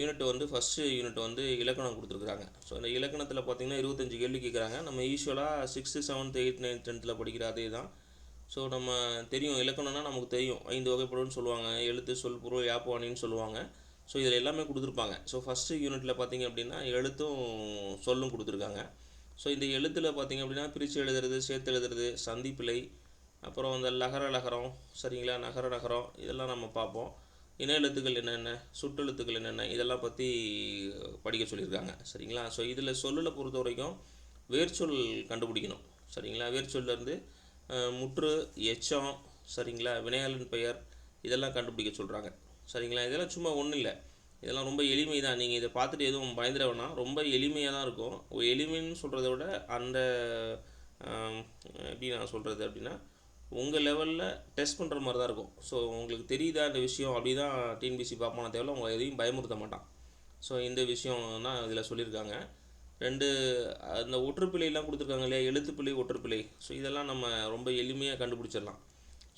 Unit வந்து first unit வந்து இலக்கணம் கொடுத்துருக்குறாங்க. ஸோ இந்த இலக்கணத்தில் பார்த்தீங்கன்னா 25 கேள்வி கேட்குறாங்க. நம்ம யூஸ்வலாக 6th 7th 8th 9th 10th படிக்கிற அதே தான். ஸோ நம்ம தெரியும் இலக்கணம்னா நமக்கு தெரியும் 5 வகைப்படும்னு சொல்லுவாங்க. எழுத்து, சொல், பொருள், யாப்புவாணின்னு சொல்லுவாங்க. ஸோ இதில் எல்லாமே கொடுத்துருப்பாங்க. ஸோ ஃபஸ்ட்டு யூனிட்டில் பார்த்தீங்க அப்படின்னா எழுத்தும் சொல்லும் கொடுத்துருக்காங்க. ஸோ இந்த எழுத்தில் பார்த்தீங்க அப்படின்னா பிரித்து எழுதுறது, சேர்த்து எழுதுறது, சந்திப்பிழை, அப்புறம் அந்த லகரம் சரிங்களா, நகரம் இதெல்லாம் நம்ம பார்ப்போம். இன எழுத்துக்கள் என்னென்ன, சுட்டெழுத்துக்கள் என்னென்ன, இதெல்லாம் பற்றி படிக்க சொல்லியிருக்காங்க சரிங்களா. ஸோ இதில் சொல்லில் பொறுத்த வரைக்கும் வேர்ச்சொல் கண்டுபிடிக்கணும் சரிங்களா. வேர்ச்சொல்லேருந்து முற்று, எச்சம் சரிங்களா, வினையாளன் பெயர் இதெல்லாம் கண்டுபிடிக்க சொல்கிறாங்க சரிங்களா. இதெல்லாம் சும்மா ஒன்றும் இல்லை, இதெல்லாம் ரொம்ப எளிமை தான். நீங்கள் இதை பார்த்துட்டு எதுவும் பயந்துட வேணாம், ரொம்ப எளிமையாக தான் இருக்கும். எளிமைன்னு சொல்கிறத விட அந்த எப்படி நான் சொல்கிறது அப்படின்னா உங்கள் லெவலில் டெஸ்ட் பண்ணுற மாதிரி தான் இருக்கும். ஸோ உங்களுக்கு தெரியுதா இந்த விஷயம் அப்படி தான் டிஎன்பிசி பார்ப்பான தேவையில்ல, உங்களை எதையும் பயமுறுத்த மாட்டான். ஸோ இந்த விஷயம் தான் இதில் சொல்லியிருக்காங்க. அந்த ஒற்றுப்பிழையெல்லாம் கொடுத்துருக்காங்க இல்லையா, எழுத்துப்பிழை, ஒற்றுப்பிழை. ஸோ இதெல்லாம் நம்ம ரொம்ப எளிமையாக கண்டுபிடிச்சிடலாம்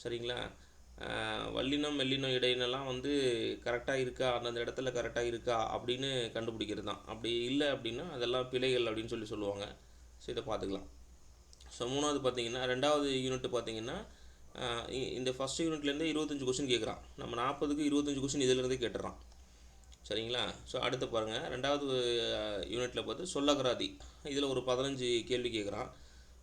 சரிங்களா. வல்லினம், மெல்லினம், இடையினெல்லாம் வந்து கரெக்டாக இருக்கா, அந்தந்த இடத்துல கரெக்டாக இருக்கா அப்படின்னு கண்டுபிடிக்கிறது தான். அப்படி இல்லை அப்படின்னா அதெல்லாம் பிழைகள் அப்படின்னு சொல்லுவாங்க. ஸோ இதை பார்த்துக்கலாம். ஸோ மூணாவது பார்த்தீங்கன்னா 2வது யூனிட் பார்த்தீங்கன்னா இந்த ஃபஸ்ட் யூனிட்லேருந்து 25 கொஸ்டின் கேட்குறான். நம்ம 40க்கு 25 கொஸ்டின் இதிலேருந்தே கேட்டுறான் சரிங்களா. ஸோ அடுத்து பாருங்கள், 2வது யூனிட்டில் பார்த்து சொல்லகராதி. இதில் ஒரு 15 கேள்வி கேட்குறான்.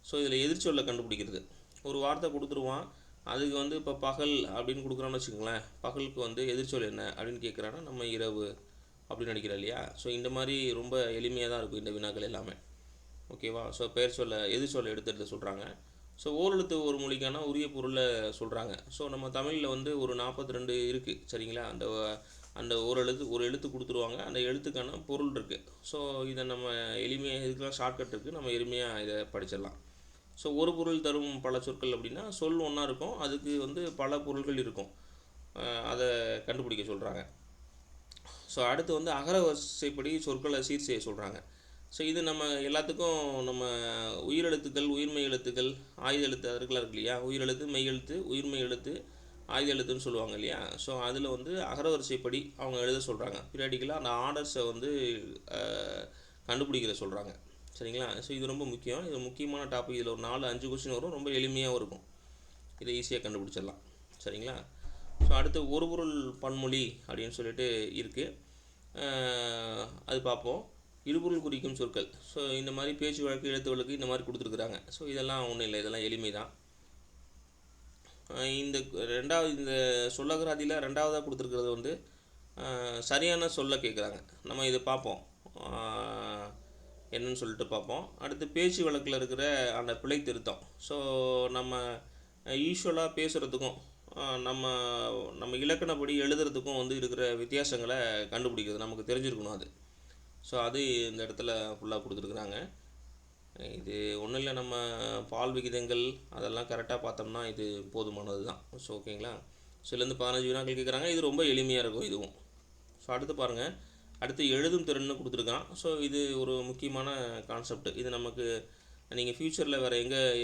ஸோ இதில் எதிர்ச்சொல்லை கண்டுபிடிக்கிறது. ஒரு வார்த்தை கொடுத்துருவான், அதுக்கு வந்து இப்போ பகல் அப்படின்னு கொடுக்குறான்னு வச்சுக்கோங்களேன். பகலுக்கு வந்து எதிர்ச்சொல் என்ன அப்படின்னு கேட்குறான்னா நம்ம இரவு அப்படின்னு நினைக்கிறோம் இல்லையா. ஸோ இந்த மாதிரி ரொம்ப எளிமையாக தான் இருக்கும் இந்த வினாக்கள் எல்லாமே. ஓகேவா. ஸோ பெயர் சொல்ல எதிர்ச்சொல்லை எடுத்துகிட்டு சொல்கிறாங்க. ஸோ ஓரெழுத்து ஒரு மொழிக்கான உரிய பொருளை சொல்கிறாங்க. ஸோ நம்ம தமிழில் வந்து ஒரு 42 இருக்குது சரிங்களா. அந்த ஒரு எழுத்து கொடுத்துருவாங்க, அந்த எழுத்துக்கான பொருள் இருக்குது. ஸோ இதை நம்ம எளிமையாக இதுக்கெலாம் ஷார்ட்கட் இருக்குது, நம்ம எளிமையாக இதை படிச்சிடலாம். ஸோ ஒரு பொருள் தரும் பல சொற்கள் அப்படின்னா சொல் ஒன்றா இருக்கும், அதுக்கு வந்து பல பொருள்கள் இருக்கும், அதை கண்டுபிடிக்க சொல்கிறாங்க. ஸோ அடுத்து வந்து அகர வரிசைப்படி சொற்களை சீர் செய்ய சொல்கிறாங்க. ஸோ இது நம்ம எல்லாத்துக்கும் நம்ம உயிரெழுத்துக்கள், உயிர்மெய் எழுத்துக்கள், ஆயுத எழுத்து அதுக்கெலாம் இருக்கு இல்லையா. உயிரெழுத்து, மெய் எழுத்து, உயிர்மெய் எழுத்து, ஆயுத எழுத்துன்னு சொல்லுவாங்க இல்லையா. ஸோ அதில் வந்து அகரவரிசைப்படி அவங்க எழுத சொல்கிறாங்க. பீரியாடிக்கலாக அந்த ஆர்டர்ஸை வந்து கண்டுபிடிக்கிற சொல்கிறாங்க சரிங்களா. ஸோ இது ரொம்ப முக்கியம், இது முக்கியமான டாபிக். இதில் ஒரு 4-5 கொஸ்டின் வரும், ரொம்ப எளிமையாகவும் இருக்கும், இதை ஈஸியாக கண்டுபிடிச்சிடலாம் சரிங்களா. ஸோ அடுத்து ஒரு பொருள் பன்மொழி அப்படின்னு சொல்லிட்டு இருக்குது, அது பார்ப்போம். இருபொருள் குறிக்கும் சொற்கள். ஸோ இந்த மாதிரி பேச்சு வழக்கு, எழுத்து வழக்கு இந்த மாதிரி கொடுத்துருக்குறாங்க. ஸோ இதெல்லாம் ஒன்றும் இல்லை, இதெல்லாம் எளிமை தான். இந்த சொல்லகராதியில் 2வதாக கொடுத்துருக்கிறது வந்து சரியான சொல்ல கேட்குறாங்க. நம்ம இதை பார்ப்போம் என்னன்னு சொல்லிட்டு பார்ப்போம். அடுத்து பேச்சு வழக்கில் இருக்கிற அந்த பிழை திருத்தம். ஸோ நம்ம யூஸ்வலாக பேசுகிறதுக்கும் நம்ம இலக்கணப்படி எழுதுறதுக்கும் வந்து இருக்கிற வித்தியாசங்களை கண்டுபிடிக்கிறது நமக்கு தெரிஞ்சிருக்கணும் அது. ஸோ அது இந்த இடத்துல ஃபுல்லாக கொடுத்துருக்குறாங்க. இது ஒன்றும் இல்லை, நம்ம பால் விகிதங்கள் அதெல்லாம் கரெக்டாக பார்த்தோம்னா இது போதுமானது தான். ஸோ ஓகேங்களா. ஸோ இதுலேருந்து 15 வினாக்கள் கேட்குறாங்க, இது ரொம்ப எளிமையாக இருக்கும் இதுவும். ஸோ அடுத்து பாருங்கள், அடுத்து எழுதும் திறன்னு கொடுத்துருக்கான். ஸோ இது ஒரு முக்கியமான கான்செப்ட். இது நமக்கு நீங்கள் ஃப்யூச்சரில் வேறு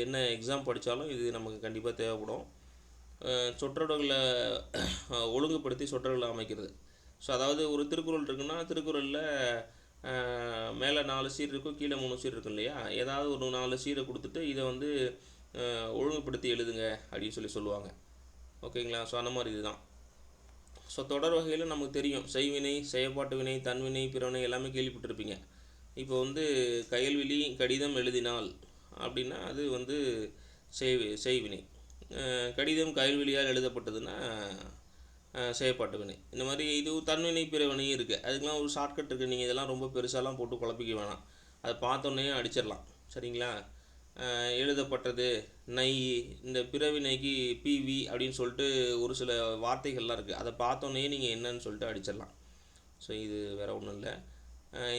என்ன எக்ஸாம் படித்தாலும் இது நமக்கு கண்டிப்பாக தேவைப்படும். சொற்றொடர்களை ஒழுங்குபடுத்தி சொற்றொடர்களை அமைக்கிறது. ஸோ அதாவது ஒரு திருக்குறள் இருக்குன்னா திருக்குறளில் மேலே 4 சீர் இருக்கும், கீழே 3 சீர் இருக்கும் இல்லையா. ஏதாவது ஒரு 4 சீரை கொடுத்துட்டு இதை வந்து ஒழுங்குபடுத்தி எழுதுங்க அப்படின்னு சொல்லுவாங்க. ஓகேங்களா. ஸோ அந்த மாதிரி இதுதான். ஸோ தொடர் வகையில் நமக்கு தெரியும், செய்வினை, செயற்பாட்டு வினை, தன்வினை, பிறவினை எல்லாமே கேள்விப்பட்டிருப்பீங்க. இப்போ வந்து கயல்விழி கடிதம் எழுதினால் அப்படின்னா அது வந்து செய்வினை. கடிதம் கயல்விழியால் எழுதப்பட்டதுன்னா செயற்பாட்டு வினை. இந்த மாதிரி இது தன்வினை, பிறவினையும் இருக்குது. அதுக்கெலாம் ஒரு ஷார்ட்கட் இருக்குது. நீங்கள் இதெல்லாம் ரொம்ப பெருசாலாம் போட்டு குழப்பிக்க வேணாம், அதை பார்த்தோன்னே அடிச்சிடலாம் சரிங்களா. எழுதப்பட்டது நை, இந்த பிறவினைக்கு பிவி அப்படின்னு சொல்லிட்டு ஒரு சில வார்த்தைகள்லாம் இருக்குது, அதை பார்த்தோன்னே நீங்கள் என்னன்னு சொல்லிட்டு அடிச்சிடலாம். ஸோ இது வேறு ஒன்றும் இல்லை.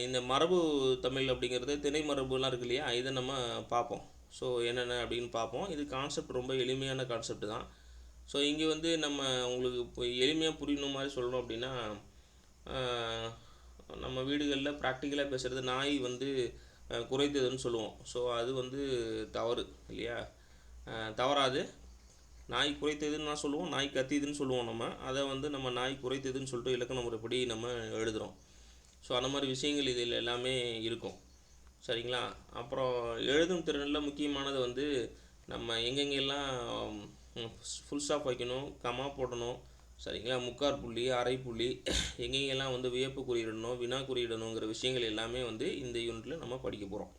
இந்த மரபு தமிழ் அப்படிங்கிறது திணை மரபுலாம் இருக்குது இல்லையா, இதை நம்ம பார்ப்போம். ஸோ என்னென்ன அப்படின்னு பார்ப்போம். இது கான்செப்ட் ரொம்ப எளிமையான கான்செப்ட் தான். ஸோ இங்கே வந்து நம்ம உங்களுக்கு இப்போ எளிமையாக புரியணும் மாதிரி சொல்லணும் அப்படின்னா, நம்ம வீடுகளில் ப்ராக்டிக்கலாக பேசுகிறது நாய் வந்து குறைத்ததுன்னு சொல்லுவோம். ஸோ அது வந்து தவறு இல்லையா, தவறாது. நாய் குறைத்ததுன்னு நான் சொல்லுவோம், நாய் கத்தியதுன்னு சொல்லுவோம். நம்ம அதை வந்து நம்ம நாய் குறைத்ததுன்னு சொல்லிட்டு இலக்கண முறைப்படி நம்ம எழுதுகிறோம். ஸோ அந்த மாதிரி விஷயங்கள் இதில் எல்லாமே இருக்கும். சரிங்களா? அப்புறம் எழுதும் திறனில் முக்கியமானது வந்து நம்ம எங்கெங்கெல்லாம் ஃபுல் ஸ்டாப் வைக்கணும், கமா போடணும், சரிங்களா, முக்கார் புள்ளி, அரை புள்ளி, எங்கெங்கெல்லாம் வந்து வியப்பு குறியிடணும், வினா குறியிடணுங்கிற விஷயங்கள் எல்லாமே வந்து இந்த யூனிட்டில் நம்ம படிக்க போகிறோம்.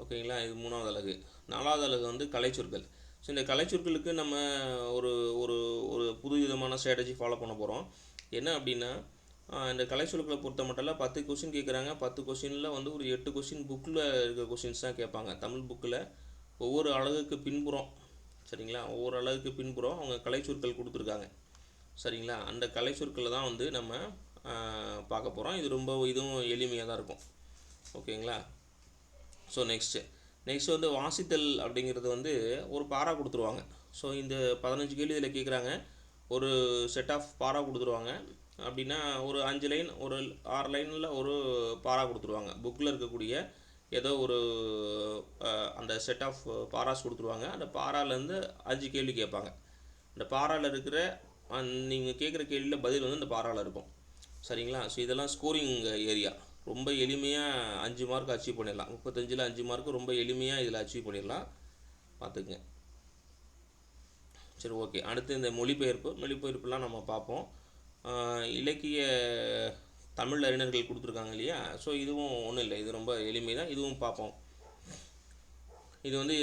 ஓகேங்களா? இது 3வது அலகு. 4வது அலகு வந்து கலைச்சொற்கள். ஸோ இந்த கலைச்சொற்களுக்கு நம்ம ஒரு ஒரு ஒரு புது விதமான ஸ்ட்ராட்டஜி ஃபாலோ பண்ண போகிறோம். என்ன அப்படின்னா, இந்த கலைச்சொற்களை பொறுத்த மட்டும் 10 கொஷின் கேட்குறாங்க. 10 கொஷினில் வந்து ஒரு 8 கொஷின் புக்கில் இருக்க கொஷின்ஸ் தான் கேட்பாங்க. தமிழ் புக்கில் ஒவ்வொரு அலகுக்கு பின்புறம், சரிங்களா, ஒவ்வொரு அலகுக்கு பின்புறம் அவங்க கலைச்சொற்கள் கொடுத்துருக்காங்க. சரிங்களா? அந்த கலைச்சொற்களை தான் வந்து நம்ம பார்க்க போகிறோம். இது ரொம்ப இதுவும் எளிமையாக தான் இருக்கும். ஓகேங்களா? ஸோ நெக்ஸ்ட் வந்து வாசித்தல் அப்படிங்கிறது வந்து ஒரு பாரா கொடுத்துருவாங்க. ஸோ இந்த 15 கேள்வி இதில் கேட்குறாங்க. ஒரு செட் ஆஃப் பாரா கொடுத்துருவாங்க. அப்படின்னா ஒரு 5 லைன், ஒரு 6 லைனில் ஒரு பாரா கொடுத்துருவாங்க. புக்கில் இருக்கக்கூடிய ஏதோ ஒரு அந்த செட் ஆஃப் பாராஸ் கொடுத்துருவாங்க. அந்த பாராலேருந்து 5 கேள்வி கேட்பாங்க. இந்த பாராவில் இருக்கிற நீங்கள் கேட்குற கேள்வியில் பதில் வந்து இந்த பாராவில் இருக்கும். சரிங்களா? ஸோ இதெல்லாம் ஸ்கோரிங் ஏரியா. ரொம்ப எளிமையாக 5 மார்க் அச்சீவ் பண்ணிடலாம். 35ல் 5 மார்க்கு ரொம்ப எளிமையாக இதில் அச்சீவ் பண்ணிடலாம். பார்த்துக்குங்க. சரி, ஓகே. அடுத்து இந்த மொழிபெயர்ப்புலாம் நம்ம பார்ப்போம். இலக்கிய தமிழ் அறிஞர்கள் கொடுத்துருக்காங்க இல்லையா? ஸோ இதுவும் ஒன்றும் இல்லை, இது ரொம்ப எளிமை தான், இதுவும் பார்ப்போம். இது வந்து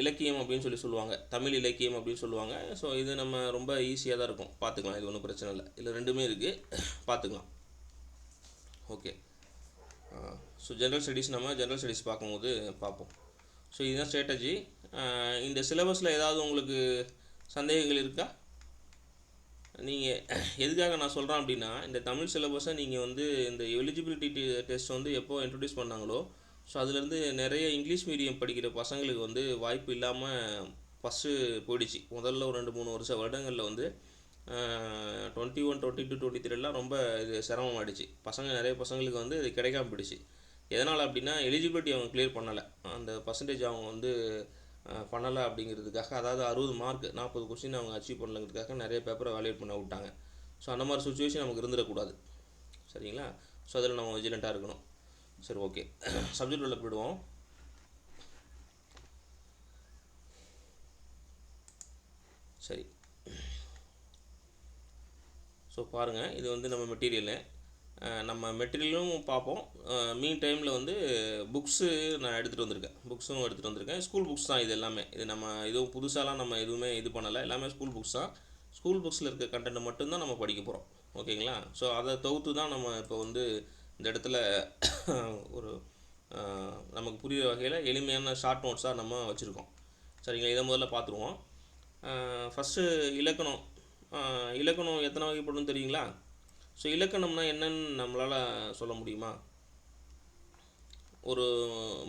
இலக்கியம் அப்படின்னு சொல்லுவாங்க, தமிழ் இலக்கியம் அப்படின்னு சொல்லுவாங்க. ஸோ இது நம்ம ரொம்ப ஈஸியாக தான் இருக்கும், பார்த்துக்கலாம். இது ஒன்றும் பிரச்சனை இல்லை. இதில் ரெண்டுமே இருக்குது, பார்த்துக்கலாம். ஓகே. ஸோ ஜென்ரல் ஸ்டடீஸ் பார்க்கும்போது பார்ப்போம். ஸோ இதுதான் ஸ்ட்ராட்டஜி. இந்த சிலபஸில் ஏதாவது உங்களுக்கு சந்தேகங்கள் இருக்கா? நீங்கள் எதுக்காக நான் சொல்கிறேன் அப்படின்னா, இந்த தமிழ் சிலபஸை நீங்கள் வந்து இந்த எலிஜிபிலிட்டி டெஸ்ட் வந்து எப்போ இன்ட்ரடியூஸ் பண்ணாங்களோ, ஸோ அதுலேருந்து நிறைய இங்கிலீஷ் மீடியம் படிக்கிற பசங்களுக்கு வந்து வாய்ப்பு இல்லாமல் ஃபஸ்ட்டு போயிடுச்சு. முதல்ல ஒரு 2-3 வருடங்களில் வந்து 21, 22, 23 ரொம்ப இது சிரமமாயிடுச்சு. நிறைய பசங்களுக்கு வந்து இது கிடைக்காம போயிடுச்சு. எதனால் அப்படின்னா, எலிஜிபிலிட்டி அவங்க கிளியர் பண்ணலை, அந்த பர்சன்டேஜ் அவங்க வந்து பண்ணலை அப்படிங்கிறதுக்காக. அதாவது 60 மார்க் 40 கொஸ்டின் அவங்க அச்சீவ் பண்ணலங்கிறதுக்காக நிறைய பேப்பரை வேல்யூட் பண்ண விட்டாங்க. ஸோ அந்த மாதிரி சுச்சுவேஷன் நமக்கு இருந்துடக்கூடாது. சரிங்களா? ஸோ அதில் நம்ம விஜிலண்ட்டாக இருக்கணும். சரி, ஓகே. சப்ஜெக்ட் உள்ள போயிடுவோம். சரி, ஸோ பாருங்கள், இது வந்து நம்ம மெட்டீரியலும் பார்ப்போம். மீன் டைமில் வந்து புக்ஸு நான் எடுத்துகிட்டு வந்திருக்கேன். ஸ்கூல் புக்ஸ் தான் இது எல்லாமே. இது நம்ம எதுவும் புதுசாலாம் நம்ம எதுவுமே இது பண்ணலை, எல்லாமே ஸ்கூல் புக்ஸ் தான். ஸ்கூல் புக்ஸில் இருக்க கண்டென்ட் மட்டும்தான் நம்ம படிக்க போகிறோம். ஓகேங்களா? ஸோ அதை தொகுத்து தான் நம்ம இப்போ வந்து இந்த இடத்துல ஒரு நமக்கு புரிகிற வகையில் எளிமையான ஷார்ட் நோட்ஸாக நம்ம வச்சுருக்கோம். சரிங்களா? இதை முதல்ல பார்த்துருவோம். ஃபஸ்ட்டு இலக்கணம் எத்தனை வகைப்படும் தெரியுங்களா? ஸோ இலக்கணம்னா என்னன்னு நம்மளால் சொல்ல முடியுமா? ஒரு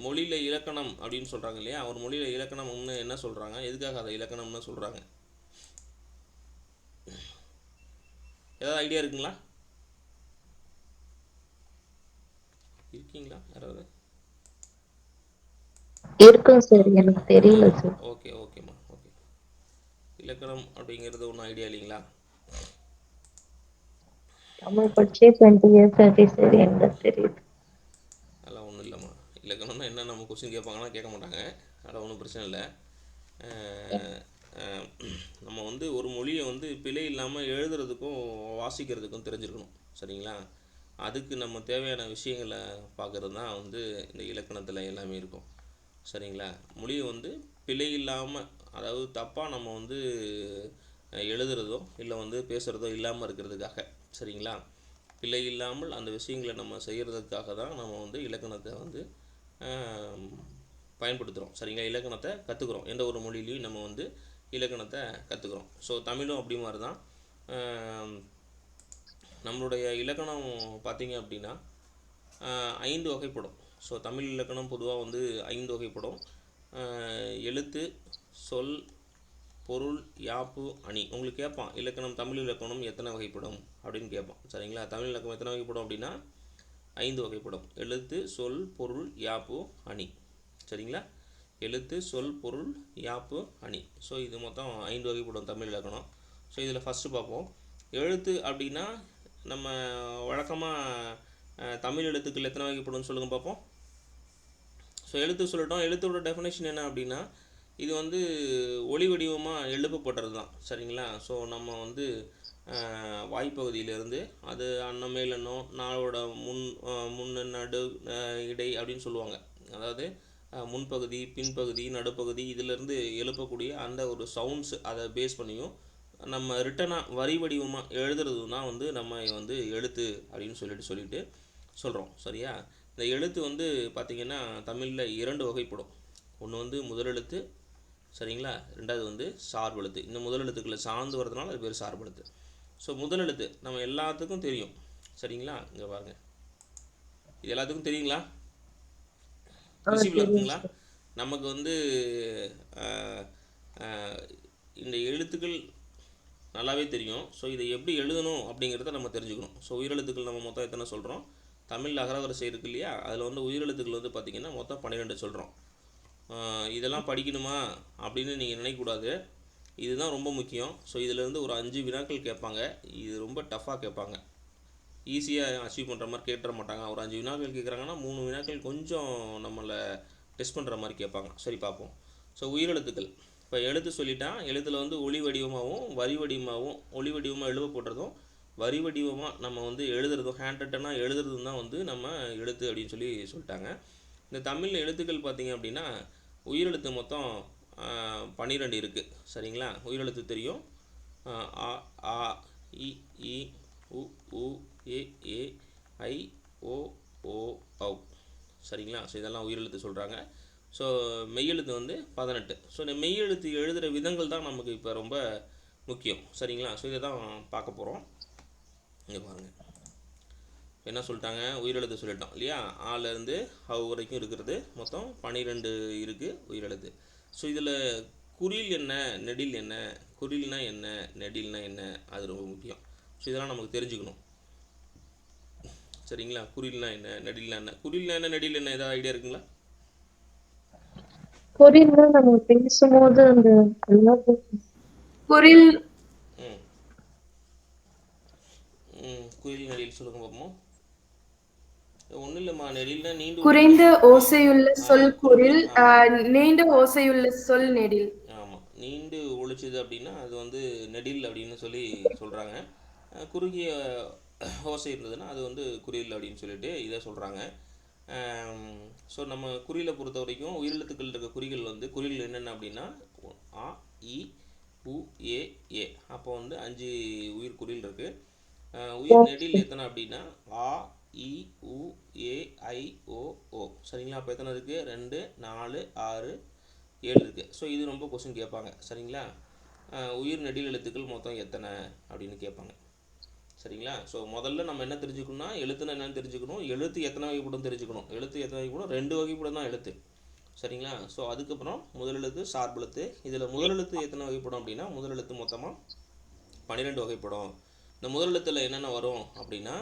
மொழியில் இலக்கணம் அப்படின்னு சொல்கிறாங்க இல்லையா? ஒரு மொழியில் இலக்கணம்னு என்ன சொல்கிறாங்க, எதுக்காக அதை இலக்கணம்னு சொல்கிறாங்க? ஏதாவது ஐடியா இருக்குங்களா? யாராவது? இருக்கும் சார், எனக்கு தெரியல சார். ஓகேம்மா. ஓகே. இலக்கணம் அப்படிங்கிறது ஒன்றும் ஐடியா இல்லைங்களா? தமிழ் படிச்சே 20 years ஆச்சு சார், எனக்கு தெரியுது. அதெல்லாம் ஒன்றும் இல்லைம்மா. இலக்கணம்னா என்ன, நம்ம கொஸ்டின் கேட்பாங்கன்னா கேட்க மாட்டாங்க, அதெல்லாம் ஒன்றும் பிரச்சனை இல்லை. நம்ம வந்து ஒரு மொழியை வந்து பிழை இல்லாமல் எழுதுறதுக்கும் வாசிக்கிறதுக்கும் தெரிஞ்சிருக்கணும். சரிங்களா? அதுக்கு நம்ம தேவையான விஷயங்களை பார்க்குறது தான் வந்து இந்த இலக்கணத்தில் எல்லாமே இருக்கும். சரிங்களா? மொழியை வந்து பிழை இல்லாமல், அதாவது தப்பாக நம்ம வந்து எழுதுறதோ இல்லை வந்து பேசுகிறதோ இல்லாமல் இருக்கிறதுக்காக, சரிங்களா, பிழை இல்லாமல் அந்த விஷயங்களை நம்ம செய்கிறதுக்காக தான் நம்ம வந்து இலக்கணத்தை வந்து பயன்படுத்துகிறோம். சரிங்களா? இலக்கணத்தை கற்றுக்குறோம். எந்த ஒரு மொழியிலையும் நம்ம வந்து இலக்கணத்தை கற்றுக்குறோம். ஸோ தமிழும் அப்படி மாதிரி தான். நம்மளுடைய இலக்கணம் பார்த்திங்க அப்படின்னா 5 வகைப்படும். ஸோ தமிழ் இலக்கணம் பொதுவாக வந்து 5 வகைப்படும். எழுத்து, சொல், பொருள், யாப்பு, அணி. உங்களுக்கு கேட்பான், தமிழ் இலக்கணம் எத்தனை வகைப்படும் அப்படின்னு கேட்பான். சரிங்களா? தமிழ் இலக்கணம் எத்தனை வகைப்படும் அப்படின்னா 5 வகைப்படும். எழுத்து, சொல், பொருள், யாப்பு, அணி. சரிங்களா? எழுத்து, சொல், பொருள், யாப்பு, அணி. ஸோ இது மொத்தம் 5 வகைப்படும் தமிழ் இலக்கணம். ஸோ இதில் ஃபஸ்ட்டு பார்ப்போம். எழுத்து அப்படின்னா நம்ம வழக்கமாக தமிழ் எழுத்துக்கள் எத்தனை வகைப்படும்னு சொல்லுங்கள் பார்ப்போம். ஸோ எழுத்து சொல்லட்டும். எழுத்தோட டெஃபினேஷன் என்ன அப்படின்னா, இது வந்து ஒளி வடிவமாக எழுப்பப்படுறது தான். சரிங்களா? ஸோ நம்ம வந்து வாய்ப்பகுதியிலேருந்து அது அன்னம் மேலெண்ணம் நாளோட முன்னு நடு இடை அப்படின்னு சொல்லுவாங்க. அதாவது முன்பகுதி பின்பகுதி நடுப்பகுதி இதிலேருந்து எழுப்பக்கூடிய அந்த ஒரு சவுண்ட்ஸ் அதை பேஸ் பண்ணியும் நம்ம ரிட்டனாக வரி வடிவமாக எழுதுறது தான் வந்து நம்ம வந்து எழுத்து அப்படின்னு சொல்லிட்டு சொல்கிறோம். சரியா? இந்த எழுத்து வந்து பார்த்திங்கன்னா தமிழில் 2 வகைப்படும். ஒன்று வந்து முதலெழுத்து, சரிங்களா? ரெண்டாவது வந்து சார்பெழுத்து. இந்த முதலெழுத்துக்களை சார்ந்து வரதுனால அது பேர் சார்பெழுத்து. ஸோ முதலெழுத்து நம்ம எல்லாத்துக்கும் தெரியும். சரிங்களா? இங்கே பாருங்கள், இது எல்லாத்துக்கும் தெரியுங்களா? விசிபிளாக இருக்குங்களா? நமக்கு வந்து இந்த எழுத்துக்கள் நல்லாவே தெரியும். ஸோ இதை எப்படி எழுதணும் அப்படிங்கிறத நம்ம தெரிஞ்சுக்கணும். ஸோ உயிரெழுத்துக்கள் நம்ம மொத்தம் எத்தனை சொல்கிறோம்? தமிழ் அகரவரிசை இருக்குது இல்லையா, அதில் வந்து உயிரெழுத்துக்கள் வந்து பார்த்திங்கன்னா மொத்தம் 12 சொல்கிறோம். இதெல்லாம் படிக்கணுமா அப்படின்னு நீங்கள் நினைக்கக்கூடாது. இதுதான் ரொம்ப முக்கியம். ஸோ இதிலேருந்து ஒரு 5 வினாக்கள் கேட்பாங்க. இது ரொம்ப டஃப்பாக கேட்பாங்க. ஈஸியாக அச்சீவ் பண்ணுற மாதிரி கேட்டுற மாட்டாங்க. ஒரு 5 வினாக்கள் கேட்குறாங்கன்னா 3 வினாக்கள் கொஞ்சம் நம்மளை டெஸ்ட் பண்ணுற மாதிரி கேட்பாங்க. சரி, பார்ப்போம். ஸோ உயிரெழுத்துக்கள் இப்போ எழுத்து சொல்லிட்டால், எழுத்தில் வந்து ஒளி வடிவமாகவும் வரி வடிவமாகவும், ஒளி வடிவமாக எழுதப்படுறதும் வரி வடிவமாக நம்ம வந்து எழுதுறதும் ஹேண்ட் ரிட்டனாக எழுதுறதும் தான் வந்து நம்ம எழுத்து அப்படின்னு சொல்லிட்டாங்க. இந்த தமிழ் எழுத்துக்கள் பார்த்திங்க அப்படின்னா உயிரெழுத்து மொத்தம் 12 இருக்குது. சரிங்களா? உயிரெழுத்து தெரியும். அ ஆ இ ஈ உ ஊ ஏ ஏ ஐ ஓ ஓ ஔ. சரிங்களா? ஸோ இதெல்லாம் உயிரெழுத்து சொல்கிறாங்க. ஸோ மெய்யெழுத்து வந்து 18. ஸோ இந்த மெய்யெழுத்து எழுதுகிற விதங்கள் தான் நமக்கு இப்போ ரொம்ப முக்கியம். சரிங்களா? ஸோ இதை தான் பார்க்க போகிறோம். இங்கே பாருங்கள், என்ன சொல்லிட்டாங்க? உயிரெழுத்து சொல்லிட்டோம் இல்லையா? ஆலேருந்து ஹவ் வரைக்கும் இருக்கிறது மொத்தம் 12 இருக்குது உயிரெழுத்து. ஸோ இதில் குறில் என்ன, நெடில் என்ன, குறில்னா என்ன, நெடில்னா என்ன, அது ரொம்ப முக்கியம். ஸோ இதெல்லாம் நமக்கு தெரிஞ்சுக்கணும். சரிங்களா? குறில்னா என்ன, நெடில்னா என்ன, குறில்னா என்ன, நெடில் என்ன, ஏதாவது ஐடியா இருக்குங்களா? குறில்னா நம்ம பேசும்போது அந்த குரில் குறில் நெடில் சொல்லுங்க பார்ப்போம். ஒன்றும் இல்லைம்மா, நெடில்னா நீண்டு குறைந்த ஓசையுள்ள சொல் குரில், ஆமாம் நீண்ட ஓசையுள்ள சொல் நெடில். ஆமாம், நீண்டு ஒழிச்சுது அப்படின்னா அது வந்து நெடில் அப்படின்னு சொல்லி சொல்கிறாங்க. குறுகிய ஓசை இருந்ததுன்னா அது வந்து குறில் அப்படின்னு சொல்லிட்டு இதை சொல்கிறாங்க. ஸோ நம்ம குறியில் பொறுத்த வரைக்கும் உயிரெழுத்துக்கள் இருக்க குறிகள் வந்து குறில் என்னென்ன அப்படின்னா ஆ இ உ ஏ ஏ. அப்போ வந்து 5 உயிர் குறில் இருக்குது. உயிர் நெடில் எத்தனை அப்படின்னா ஆ இ உ ஏ ஐ ஓ ஓ. சரிங்களா? அப்போ எத்தனை இருக்குது? 2 4 6 7 இருக்குது. ஸோ இது ரொம்ப கொஸ்டின் கேட்பாங்க. சரிங்களா? உயிர் நெடில் எழுத்துக்கள் மொத்தம் எத்தனை அப்படின்னு கேட்பாங்க. சரிங்களா? ஸோ முதல்ல நம்ம என்ன தெரிஞ்சுக்கணும்னா எழுத்துனா என்னென்னு தெரிஞ்சுக்கணும். எழுத்து எத்தனை வகைப்படும் தெரிஞ்சுக்கணும். எழுத்து எத்தனை வகைப்படும்? 2 வகைப்படும் தான் எழுத்து. சரிங்களா? ஸோ அதுக்கப்புறம் முதலெழுத்து சார்பெழுத்து. இதில் முதலெழுத்து எத்தனை வகைப்படும் அப்படின்னா முதலெழுத்து மொத்தமாக 12 வகைப்படும். இந்த முதலெழுத்தில் என்னென்ன வரும் அப்படின்னா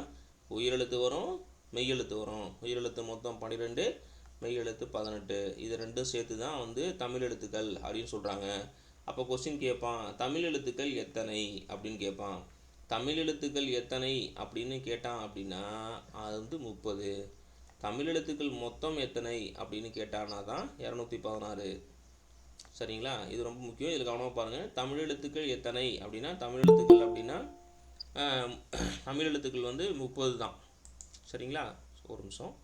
உயிரெழுத்து வரும், மெய்யெழுத்து வரும். உயிரெழுத்து மொத்தம் 12, மெய்யெழுத்து 18. இது ரெண்டும் சேர்த்து தான் வந்து தமிழ் எழுத்துக்கள் அப்படின்னு சொல்கிறாங்க. அப்போ கொஸ்டின் கேட்பான், தமிழ் எழுத்துக்கள் எத்தனை அப்படின்னு கேட்பான். தமிழ் எழுத்துக்கள் எத்தனை அப்படின்னு கேட்டான் அப்படின்னா அது வந்து 30. தமிழ் எழுத்துக்கள் மொத்தம் எத்தனை அப்படின்னு கேட்டானா தான் 216. சரிங்களா? இது ரொம்ப முக்கியம். இதில் கவனமாக பாருங்கள். தமிழ் எழுத்துக்கள் எத்தனை அப்படின்னா தமிழ் எழுத்துக்கள் அப்படின்னா தமிழ் எழுத்துக்கள் வந்து 30 தான். சரிங்களா? ஒரு நிமிஷம்.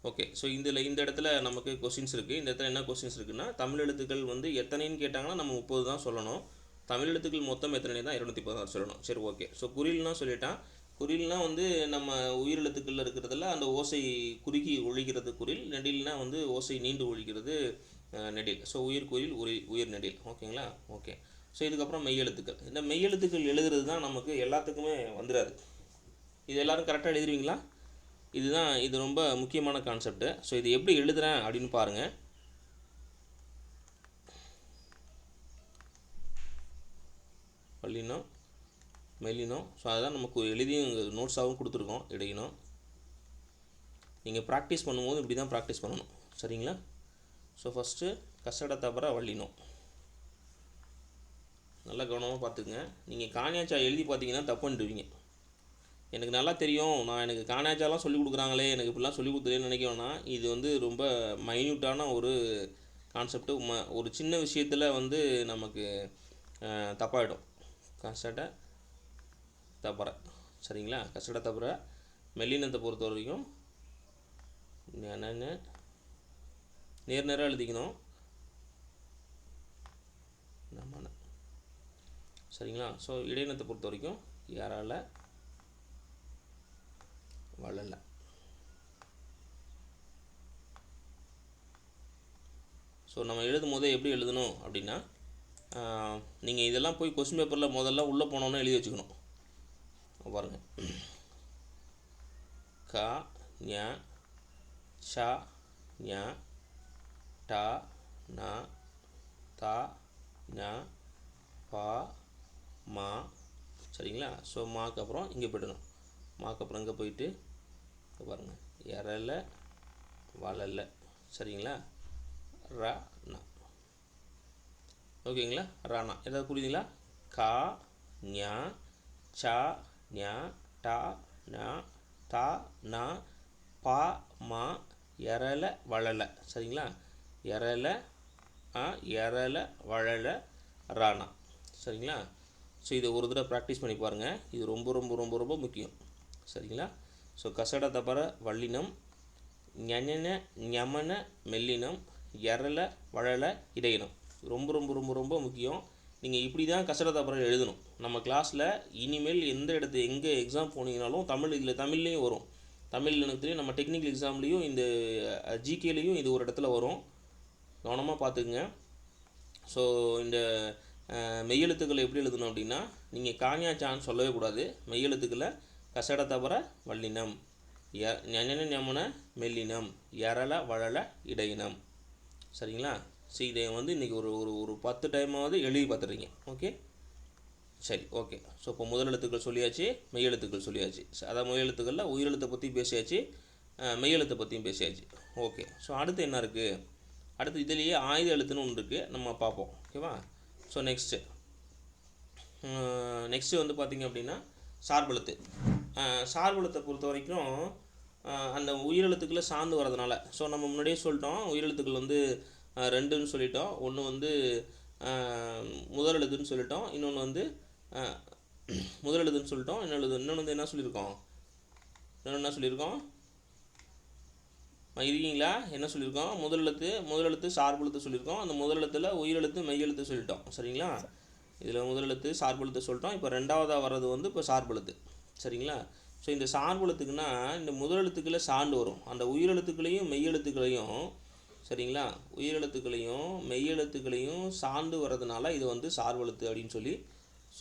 ஓகே. ஸோ இந்த இடத்துல நமக்கு கொஸ்டின்ஸ் இருக்குது. இந்த இடத்துல என்ன கொஸ்டின்ஸ் இருக்குன்னா தமிழ் எழுத்துக்கள் வந்து எத்தனைன்னு கேட்டாங்கன்னா நம்ம 30 தான் சொல்லணும். தமிழ் எழுத்துக்கள் மொத்தம் எத்தனை தான் 216 சொல்லணும். சரி, ஓகே. ஸோ குறில்னா சொல்லிட்டான். குறில்னா வந்து நம்ம உயிரெழுத்துக்களில் இருக்கிறதுல அந்த ஓசை குறுகி ஒழிக்கிறது குறில். நெடில்னா வந்து ஓசை நீண்டு ஒழிக்கிறது நெடில். ஸோ உயிர் குறில் உயிர் நெடில். ஓகேங்களா? ஓகே. ஸோ இதுக்கப்புறம் மெய்யெழுத்துக்கள். இந்த மெய்யெழுத்துக்கள் எழுதுறது தான் நமக்கு எல்லாத்துக்குமே வந்துடாது. இது எல்லோரும் கரெக்டாக எழுதுவீங்களா? இது ரொம்ப முக்கியமான கான்செப்ட். ஸோ இது எப்படி எழுதுறேன் அப்படின்னு பாருங்கள். வல்லினம் மெல்லினம். ஸோ அதுதான் நமக்கு எழுதியும் நோட்ஸாகவும் கொடுத்துருக்கோம். இடையினம் நீங்கள் ப்ராக்டிஸ் பண்ணும்போது இப்படி தான் ப்ராக்டிஸ் பண்ணணும். சரிங்களா? ஸோ ஃபஸ்ட்டு கசட தபர வள்ளினம் நல்லா கவனமாக பார்த்துக்குங்க. நீங்கள் காணியாச்சா எழுதி பார்த்தீங்கன்னா தப்பு பண்ணிடுவீங்க. எனக்கு நல்லா தெரியும், எனக்கு காணியாச்சாலாம் சொல்லிக் கொடுக்குறாங்களே, எனக்கு இப்படிலாம் சொல்லிக் கொடுத்துலேன்னு நினைக்கிறோன்னா, இது வந்து ரொம்ப மைன்யூட்டான ஒரு கான்செப்ட்டு. ஒரு சின்ன விஷயத்தில் வந்து நமக்கு தப்பாயிடும். கசட தபர, சரிங்களா? கசட தபர மெல்லினத்தை பொறுத்த வரைக்கும் நேராக எழுதிக்கணும். சரிங்களா? ஸோ இடையினத்தை பொறுத்த வரைக்கும் யாரால வளல. ஸோ நம்ம எழுதும் போதே எப்படி எழுதணும் அப்படின்னா, நீங்கள் இதெல்லாம் போய் கொஸ்டின் பேப்பரில் முதல்ல உள்ளே போனோன்னு எழுதி வச்சுக்கணும். பாருங்கள், க ஞ ச ஞ ட ந த ந ப மா. சரிங்களா? ஸோ மாக்கு அப்புறம் இங்கே போய்டணும். மாக்கு அப்புறம் இங்கே போயிட்டு பாருங்கள், எரல வளல. சரிங்களா? ர ந. ஓகேங்களா? ராணா ஏதாவது புரியுதுங்களா? கா ஞ ச ஞ ட ந த ந ப ம எரல வளல. சரிங்களா? எரல எரல வளல ராணா. சரிங்களா? ஸோ இதை ஒரு தடவை ப்ராக்டிஸ் பண்ணி பாருங்கள். இது ரொம்ப ரொம்ப ரொம்ப ரொம்ப முக்கியம். சரிங்களா? ஸோ கசட தபர வள்ளினம், ஞன ஞமன மெல்லினம், எரல வளல இடையினம். ரொம்ப ரொம்ப ரொம்ப ரொம்ப முக்கியம். நீங்கள் இப்படி தான் கசட தபர எழுதணும். நம்ம கிளாஸில் இனிமேல் எங்கே எக்ஸாம் போனீங்கனாலும் இதில் தமிழ்லேயும் வரும். தமிழ் இனத்துலேயும் நம்ம டெக்னிக்கல் எக்ஸாம்லேயும் இந்த ஜிகேலேயும் இது ஒரு இடத்துல வரும். கவனமாக பார்த்துக்குங்க. ஸோ இந்த மெய்யெழுத்துக்களை எப்படி எழுதணும் அப்படின்னா, நீங்கள் காணியாச்சான்னு சொல்லவே கூடாது. மெய்யெழுத்துக்களை கசட தபர வள்ளினம், ஞன ஞமன மெல்லினம், எரல வளல இடையினம். சரிங்களா? ஸோ இதை வந்து இன்றைக்கி ஒரு 10 டைமாவது எழுதி பார்த்துறீங்க. ஓகே, சரி, ஓகே. ஸோ இப்போ முதலெழுத்துக்கள் சொல்லியாச்சு, மெய்யெழுத்துக்கள் சொல்லியாச்சு. அதாவது மெய்யெழுத்துக்களில் உயிரெழுத்தை பற்றி பேசியாச்சு, மெய்யெழுத்தை பற்றியும் பேசியாச்சு. ஓகே. ஸோ அடுத்து என்ன இருக்குது? அடுத்து இதுலேயே ஆயுத எழுத்துன்னு ஒன்று இருக்குது, நம்ம பார்ப்போம். ஓகேவா? ஸோ நெக்ஸ்ட்டு வந்து பார்த்திங்க அப்படின்னா சார்பெழுத்து. சார்பெழுத்தை பொறுத்த வரைக்கும் அந்த உயிரெழுத்துக்களை சார்ந்து வரதுனால, ஸோ நம்ம முன்னாடியே சொல்லிட்டோம், உயிரெழுத்துக்கள் வந்து 2ன்னு சொல்லிட்டோம். ஒன்று வந்து முதலெழுத்துன்னு சொல்லிட்டோம், இன்னொன்று வந்து முதலெழுத்துன்னு சொல்லிட்டோம். இன்னொன்று வந்து என்ன சொல்லியிருக்கோம்? இருக்கீங்களா? என்ன சொல்லியிருக்கோம்? முதலெழுத்து சார்பெழுத்து சொல்லியிருக்கோம். அந்த முதலெழுத்தில் உயிரெழுத்து மெய்யெழுத்து சொல்லிட்டோம். சரிங்களா? இதில் முதலெழுத்து சார்பெழுத்து சொல்லிட்டோம். இப்போ ரெண்டாவதாக வர்றது வந்து இப்போ சார்பெழுத்து. சரிங்களா? ஸோ இந்த சார்பெழுத்துக்குன்னா இந்த முதலெழுத்துக்களை சார்ந்து வரும். அந்த உயிரெழுத்துக்களையும் மெய்யெழுத்துக்களையும், சரிங்களா, உயிரெழுத்துக்களையும் மெய்யெழுத்துக்களையும் சார்ந்து வர்றதுனால இது வந்து சார்பெழுத்து அப்படின்னு சொல்லி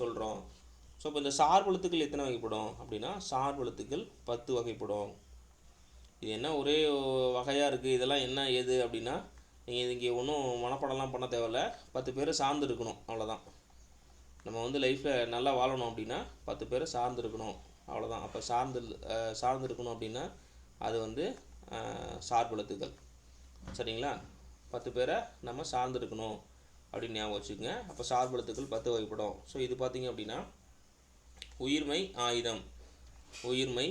சொல்கிறோம். ஸோ இப்போ இந்த சார்பெழுத்துக்கள் எத்தனை வகைப்படும் அப்படின்னா, சார்பெழுத்துக்கள் 10 வகைப்படும். இது என்ன ஒரே வகையாக இருக்குது, இதெல்லாம் என்ன ஏது அப்படின்னா, நீங்கள் இங்கே ஒன்றும் மனப்பாடம்லாம் பண்ண தேவையில்ல. 10 பேரை சார்ந்து இருக்கணும், அவ்வளோதான். நம்ம வந்து லைஃப்பில் நல்லா வாழணும் அப்படின்னா 10 பேரை சார்ந்து இருக்கணும், அவ்வளோதான். அப்போ சார்ந்து இருக்கணும் அப்படின்னா அது வந்து சார்பெழுத்துக்கள். சரிங்களா? 10 பேரை நம்ம சார்ந்து இருக்கணும் அப்படின்னு ஞாபகம் வச்சுக்கோங்க. அப்போ சார்பெழுத்துக்கள் 10 வகைப்படும். ஸோ இது பார்த்திங்க அப்படின்னா உயிர்மை ஆயுதம், உயிர்மை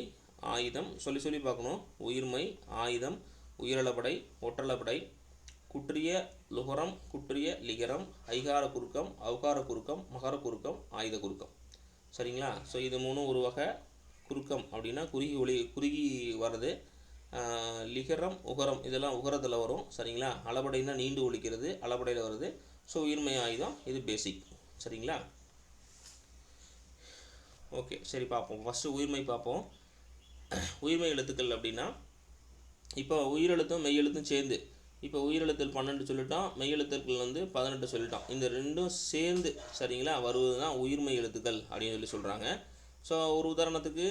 ஆயுதம் சொல்லி பார்க்கணும். உயிர்மை ஆயுதம், உயிரளபடை, ஒற்றளபடை, குற்றிய லுகரம், குற்றிய லிகரம், ஐகார குறுக்கம், அவுகார குறுக்கம், மகர குறுக்கம், ஆயுத குறுக்கம். சரிங்களா? ஸோ இது 3 ஒரு வகை. குறுக்கம் அப்படின்னா குறுகி வர்றது. லிகரம் உகரம் இதெல்லாம் உகரத்தில் வரும். சரிங்களா? அளபடைன்னா நீண்டு ஒழிக்கிறது, அளபடையில் வருது. ஸோ உயிர்மை ஆயுதம் இது பேசிக். சரிங்களா? ஓகே, சரி பார்ப்போம். ஃபஸ்ட்டு உயிர்மை பார்ப்போம். உயிர்மை எழுத்துக்கள் அப்படின்னா, இப்போ உயிரெழுத்தும் மெய்யெழுத்தும் சேர்ந்து, இப்போ உயிரெழுத்தில் 12 சொல்லிட்டோம், மெய்யெழுத்துக்கள் வந்து 18 சொல்லிட்டோம். இந்த ரெண்டும் சேர்ந்து, சரிங்களா, வருவது தான் உயிர்மை எழுத்துக்கள் அப்படின்னு சொல்கிறாங்க. ஸோ ஒரு உதாரணத்துக்கு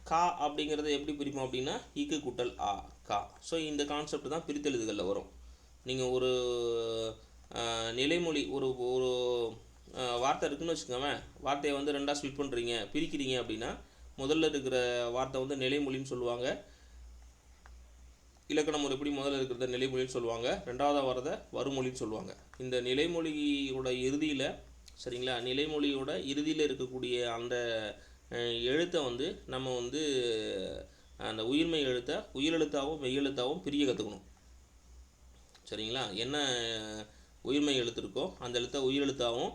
கா அப்படிங்கிறத எப்படி பிரிப்போம் அப்படின்னா, இக்கு கூட்டல் ஆ, கா. ஸோ இந்த கான்செப்ட் தான் பிரித்தெழுதுகளில் வரும். நீங்கள் ஒரு நிலைமொழி ஒரு ஒரு வார்த்தை இருக்குதுன்னு வச்சுக்கோங்க, வார்த்தையை வந்து 2ஆக ஸ்பிளிட் பண்ணுறீங்க, பிரிக்கிறீங்க அப்படின்னா முதல்ல இருக்கிற வார்த்தை வந்து நிலைமொழின்னு சொல்லுவாங்க. இலக்கண முறைப்படி முதல்ல இருக்கிறத நிலைமொழின்னு சொல்லுவாங்க, ரெண்டாவதாக வரத வருமொழின்னு சொல்லுவாங்க. இந்த நிலைமொழியோட இறுதியில் சரிங்களா, நிலைமொழியோட இறுதியில் இருக்கக்கூடிய அந்த எழுத்தை வந்து நம்ம வந்து அந்த உயிர்மெய் எழுத்தை உயிரெழுத்தாகவும் மெய்யெழுத்தாகவும் பிரிய கற்றுக்கணும். சரிங்களா, என்ன உயிர்மெய் எழுத்து இருக்கோ அந்த எழுத்தை உயிரெழுத்தாகவும்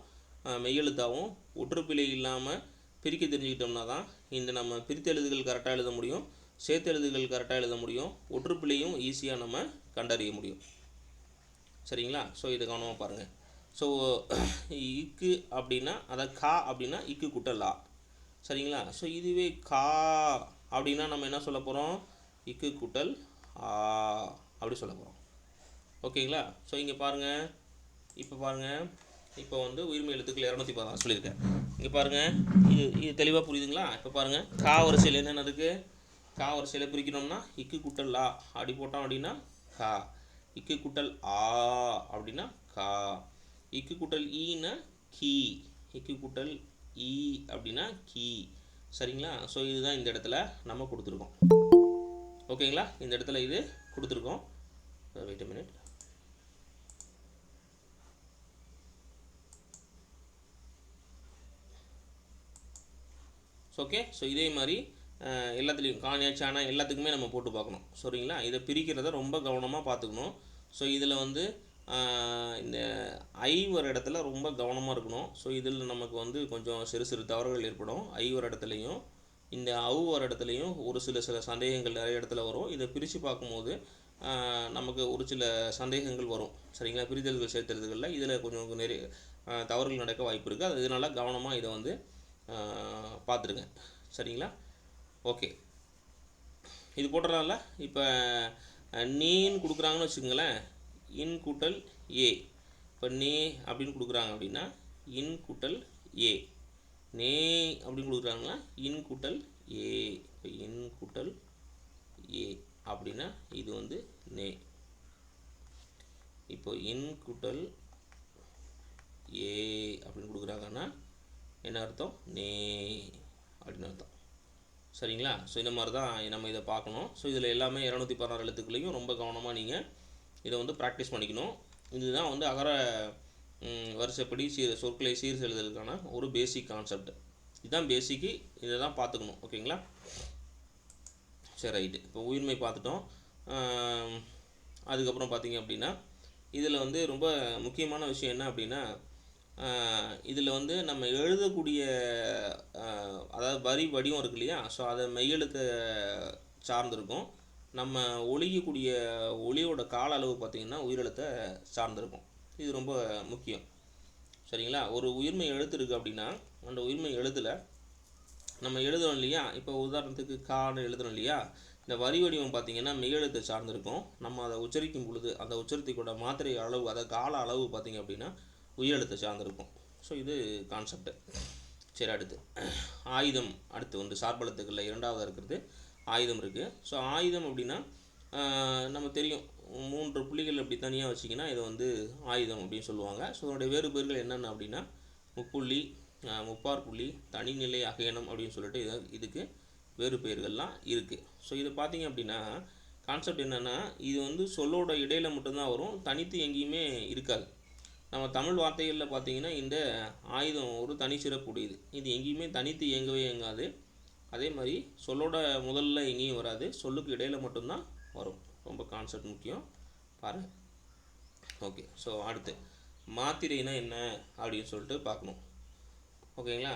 மெய்யெழுத்தாகவும் ஒற்றுப்பிழை இல்லாமல் பிரிக்க தெரிஞ்சுக்கிட்டோம்னா தான் இந்த நம்ம பிரித்தெழுதுகள் கரெக்டாக எழுத முடியும், சேர்த்தெழுதுகள் கரெக்டாக எழுத முடியும், ஒற்றுப்பிழையும் ஈஸியாக நம்ம கண்டறிய முடியும். சரிங்களா, ஸோ இதை கவனமாக பாருங்கள். ஸோ இக்கு அப்படின்னா அதாவது கா அப்படின்னா இக்கு குட்டல் லா. சரிங்களா, ஸோ இதுவே கா அப்படின்னா நம்ம என்ன சொல்ல போகிறோம், இக்கு குட்டல் ஆ அப்படி சொல்ல போகிறோம். ஓகேங்களா, ஸோ இங்கே பாருங்கள், இப்போ பாருங்கள், இப்போ வந்து உயிர்மெய் எழுத்துக்கள் 216 சொல்லியிருக்கேன். இங்கே பாருங்கள், இது தெளிவாக புரியுதுங்களா? இப்போ பாருங்கள், கா வரிசையில் என்னென்ன இருக்குது, கா வரிசையில் பிரிக்கணும்னா இக்கு குட்டல் லா அப்படி போட்டோம் அப்படின்னா கா, இக்கு குட்டல் ஆ அப்படின்னா கா, இக்கு குட்டல் ஈனா கீ, இக்கு குட்டல் ஈ அப்படின்னா கீ. சரிங்களா, ஸோ இதுதான் இந்த இடத்துல நம்ம கொடுத்துருக்கோம். ஓகேங்களா, இந்த இடத்துல இது கொடுத்துருக்கோம். Wait a minute. Okay, so இதே மாதிரி எல்லாத்துலேயும் காணியா சானா எல்லாத்துக்குமே நம்ம போட்டு பார்க்கணும். சரிங்களா, இதை பிரிக்கிறத ரொம்ப கவனமாக பார்த்துக்கணும். ஸோ இதில் வந்து இந்த ஐ ஒரு இடத்துல ரொம்ப கவனமாக இருக்கணும். ஸோ இதில் நமக்கு வந்து கொஞ்சம் சிறு சிறு தவறுகள் ஏற்படும். ஐ ஒரு இடத்துலையும் இந்த அவு ஒரு இடத்துலையும் ஒரு சில சந்தேகங்கள் நிறைய இடத்துல வரும். இதை பிரித்து பார்க்கும்போது நமக்கு ஒரு சில சந்தேகங்கள் வரும். சரிங்களா, பிரித்தெழுதுகள் சேர்த்தெழுதுகளில் இதில் கொஞ்சம் நிறைய தவறுகள் நடக்க வாய்ப்பு இருக்குது. அது இதனால் கவனமாக இதை வந்து பார்த்துருங்க. சரிங்களா, ஓகே, இது போட்டுறனால இப்போ நீன்னு கொடுக்குறாங்கன்னு வச்சுக்கோங்களேன், இன் கூட்டல் ஏ. இப்போ நே அப்படின்னு கொடுக்குறாங்க அப்படின்னா இன் கூட்டல் ஏ, நே அப்படின்னு கொடுக்குறாங்கன்னா இன் கூட்டல் ஏ. இப்போ இன் கூட்டல் ஏ அப்படின்னா இது வந்து நே. இப்போ இன் கூட்டல் ஏ அப்படின்னு கொடுக்குறாங்கன்னா என்ன அர்த்தம், நே அப்படின்னு அர்த்தம். சரிங்களா, ஸோ இந்த மாதிரி தான் நம்ம இதை பார்க்கணும். ஸோ இதில் எல்லாமே 216 எழுத்துக்களையும் ரொம்ப கவனமாக நீங்கள் இதை வந்து ப்ராக்டிஸ் பண்ணிக்கணும். இதுதான் வந்து அகர வரிசைப்படி சொற்களை சீர் எழுதுறதுக்கான ஒரு பேசிக் கான்செப்ட். இதுதான் பேசிக்கு, இதை தான் பார்த்துக்கணும். ஓகேங்களா, சரி ரைட்டு. இப்போ உயிர்மை பார்த்துட்டோம். அதுக்கப்புறம் பார்த்தீங்க அப்படின்னா இதில் வந்து ரொம்ப முக்கியமான விஷயம் என்ன அப்படின்னா, இதில் வந்து நம்ம எழுதக்கூடிய அதாவது வரி வடிவம் இருக்கு இல்லையா, ஸோ அதை மெய்யெழுத்தை சார்ந்திருக்கும். நம்ம ஒழிக்கக்கூடிய ஒளியோட கால அளவு பார்த்திங்கன்னா உயிரெழுத்தை சார்ந்திருக்கும். இது ரொம்ப முக்கியம். சரிங்களா, ஒரு உயிர்மெய் எழுத்து இருக்குது அப்படின்னா அந்த உயிர்மெய் எழுத்தில் நம்ம எழுதுறோம் இல்லையா, இப்போ உதாரணத்துக்கு கான்னு எழுதுறோம் இல்லையா, இந்த வரி வடிவம் பார்த்திங்கன்னா மெய்யெழுத்தை சார்ந்திருக்கும். நம்ம அதை உச்சரிக்கும் பொழுது அந்த உச்சரித்தோட மாத்திரை அளவு, அதை கால அளவு பார்த்திங்க அப்படின்னா உயிரெழுத்தை சார்ந்திருக்கும். ஸோ இது கான்செப்ட். சரி, அடுத்து ஆயுதம். அடுத்து வந்து சார்பெழுத்துக்களில் இரண்டாவதாக இருக்கிறது ஆயுதம் இருக்குது. ஸோ ஆயுதம் அப்படின்னா நம்ம தெரியும், 3 புள்ளிகள் அப்படி தனியாக வச்சிங்கன்னா இதை வந்து ஆயுதம் அப்படின்னு சொல்லுவாங்க. ஸோ அதனுடைய வேறு பேர்கள் என்னென்ன அப்படின்னா முப்புள்ளி, முப்பார் புள்ளி, தனிநிலை, அகையனம் அப்படின்னு சொல்லிட்டு இதுக்கு வேறு பெயர்கள்லாம் இருக்குது. ஸோ இதை பார்த்தீங்க அப்படின்னா கான்செப்ட் என்னென்னா, இது வந்து சொல்லோட இடையில் மட்டும்தான் வரும், தனித்து எங்கேயுமே இருக்காது. நம்ம தமிழ் வார்த்தைகளில் பார்த்திங்கன்னா இந்த ஆயுதம் ஒரு தனி சிறப்புடையது. இது எங்கேயுமே தனித்து இயங்கவே இயங்காது. அதே மாதிரி சொல்லோட முதல்ல எங்கேயும் வராது, சொல்லுக்கு இடையில் மட்டும்தான் வரும். ரொம்ப கான்செப்ட் முக்கியம், பாருங்கள். ஓகே, ஸோ அடுத்து மாத்திரைனா என்ன அப்படின்னு சொல்லிட்டு பார்க்கணும். ஓகேங்களா,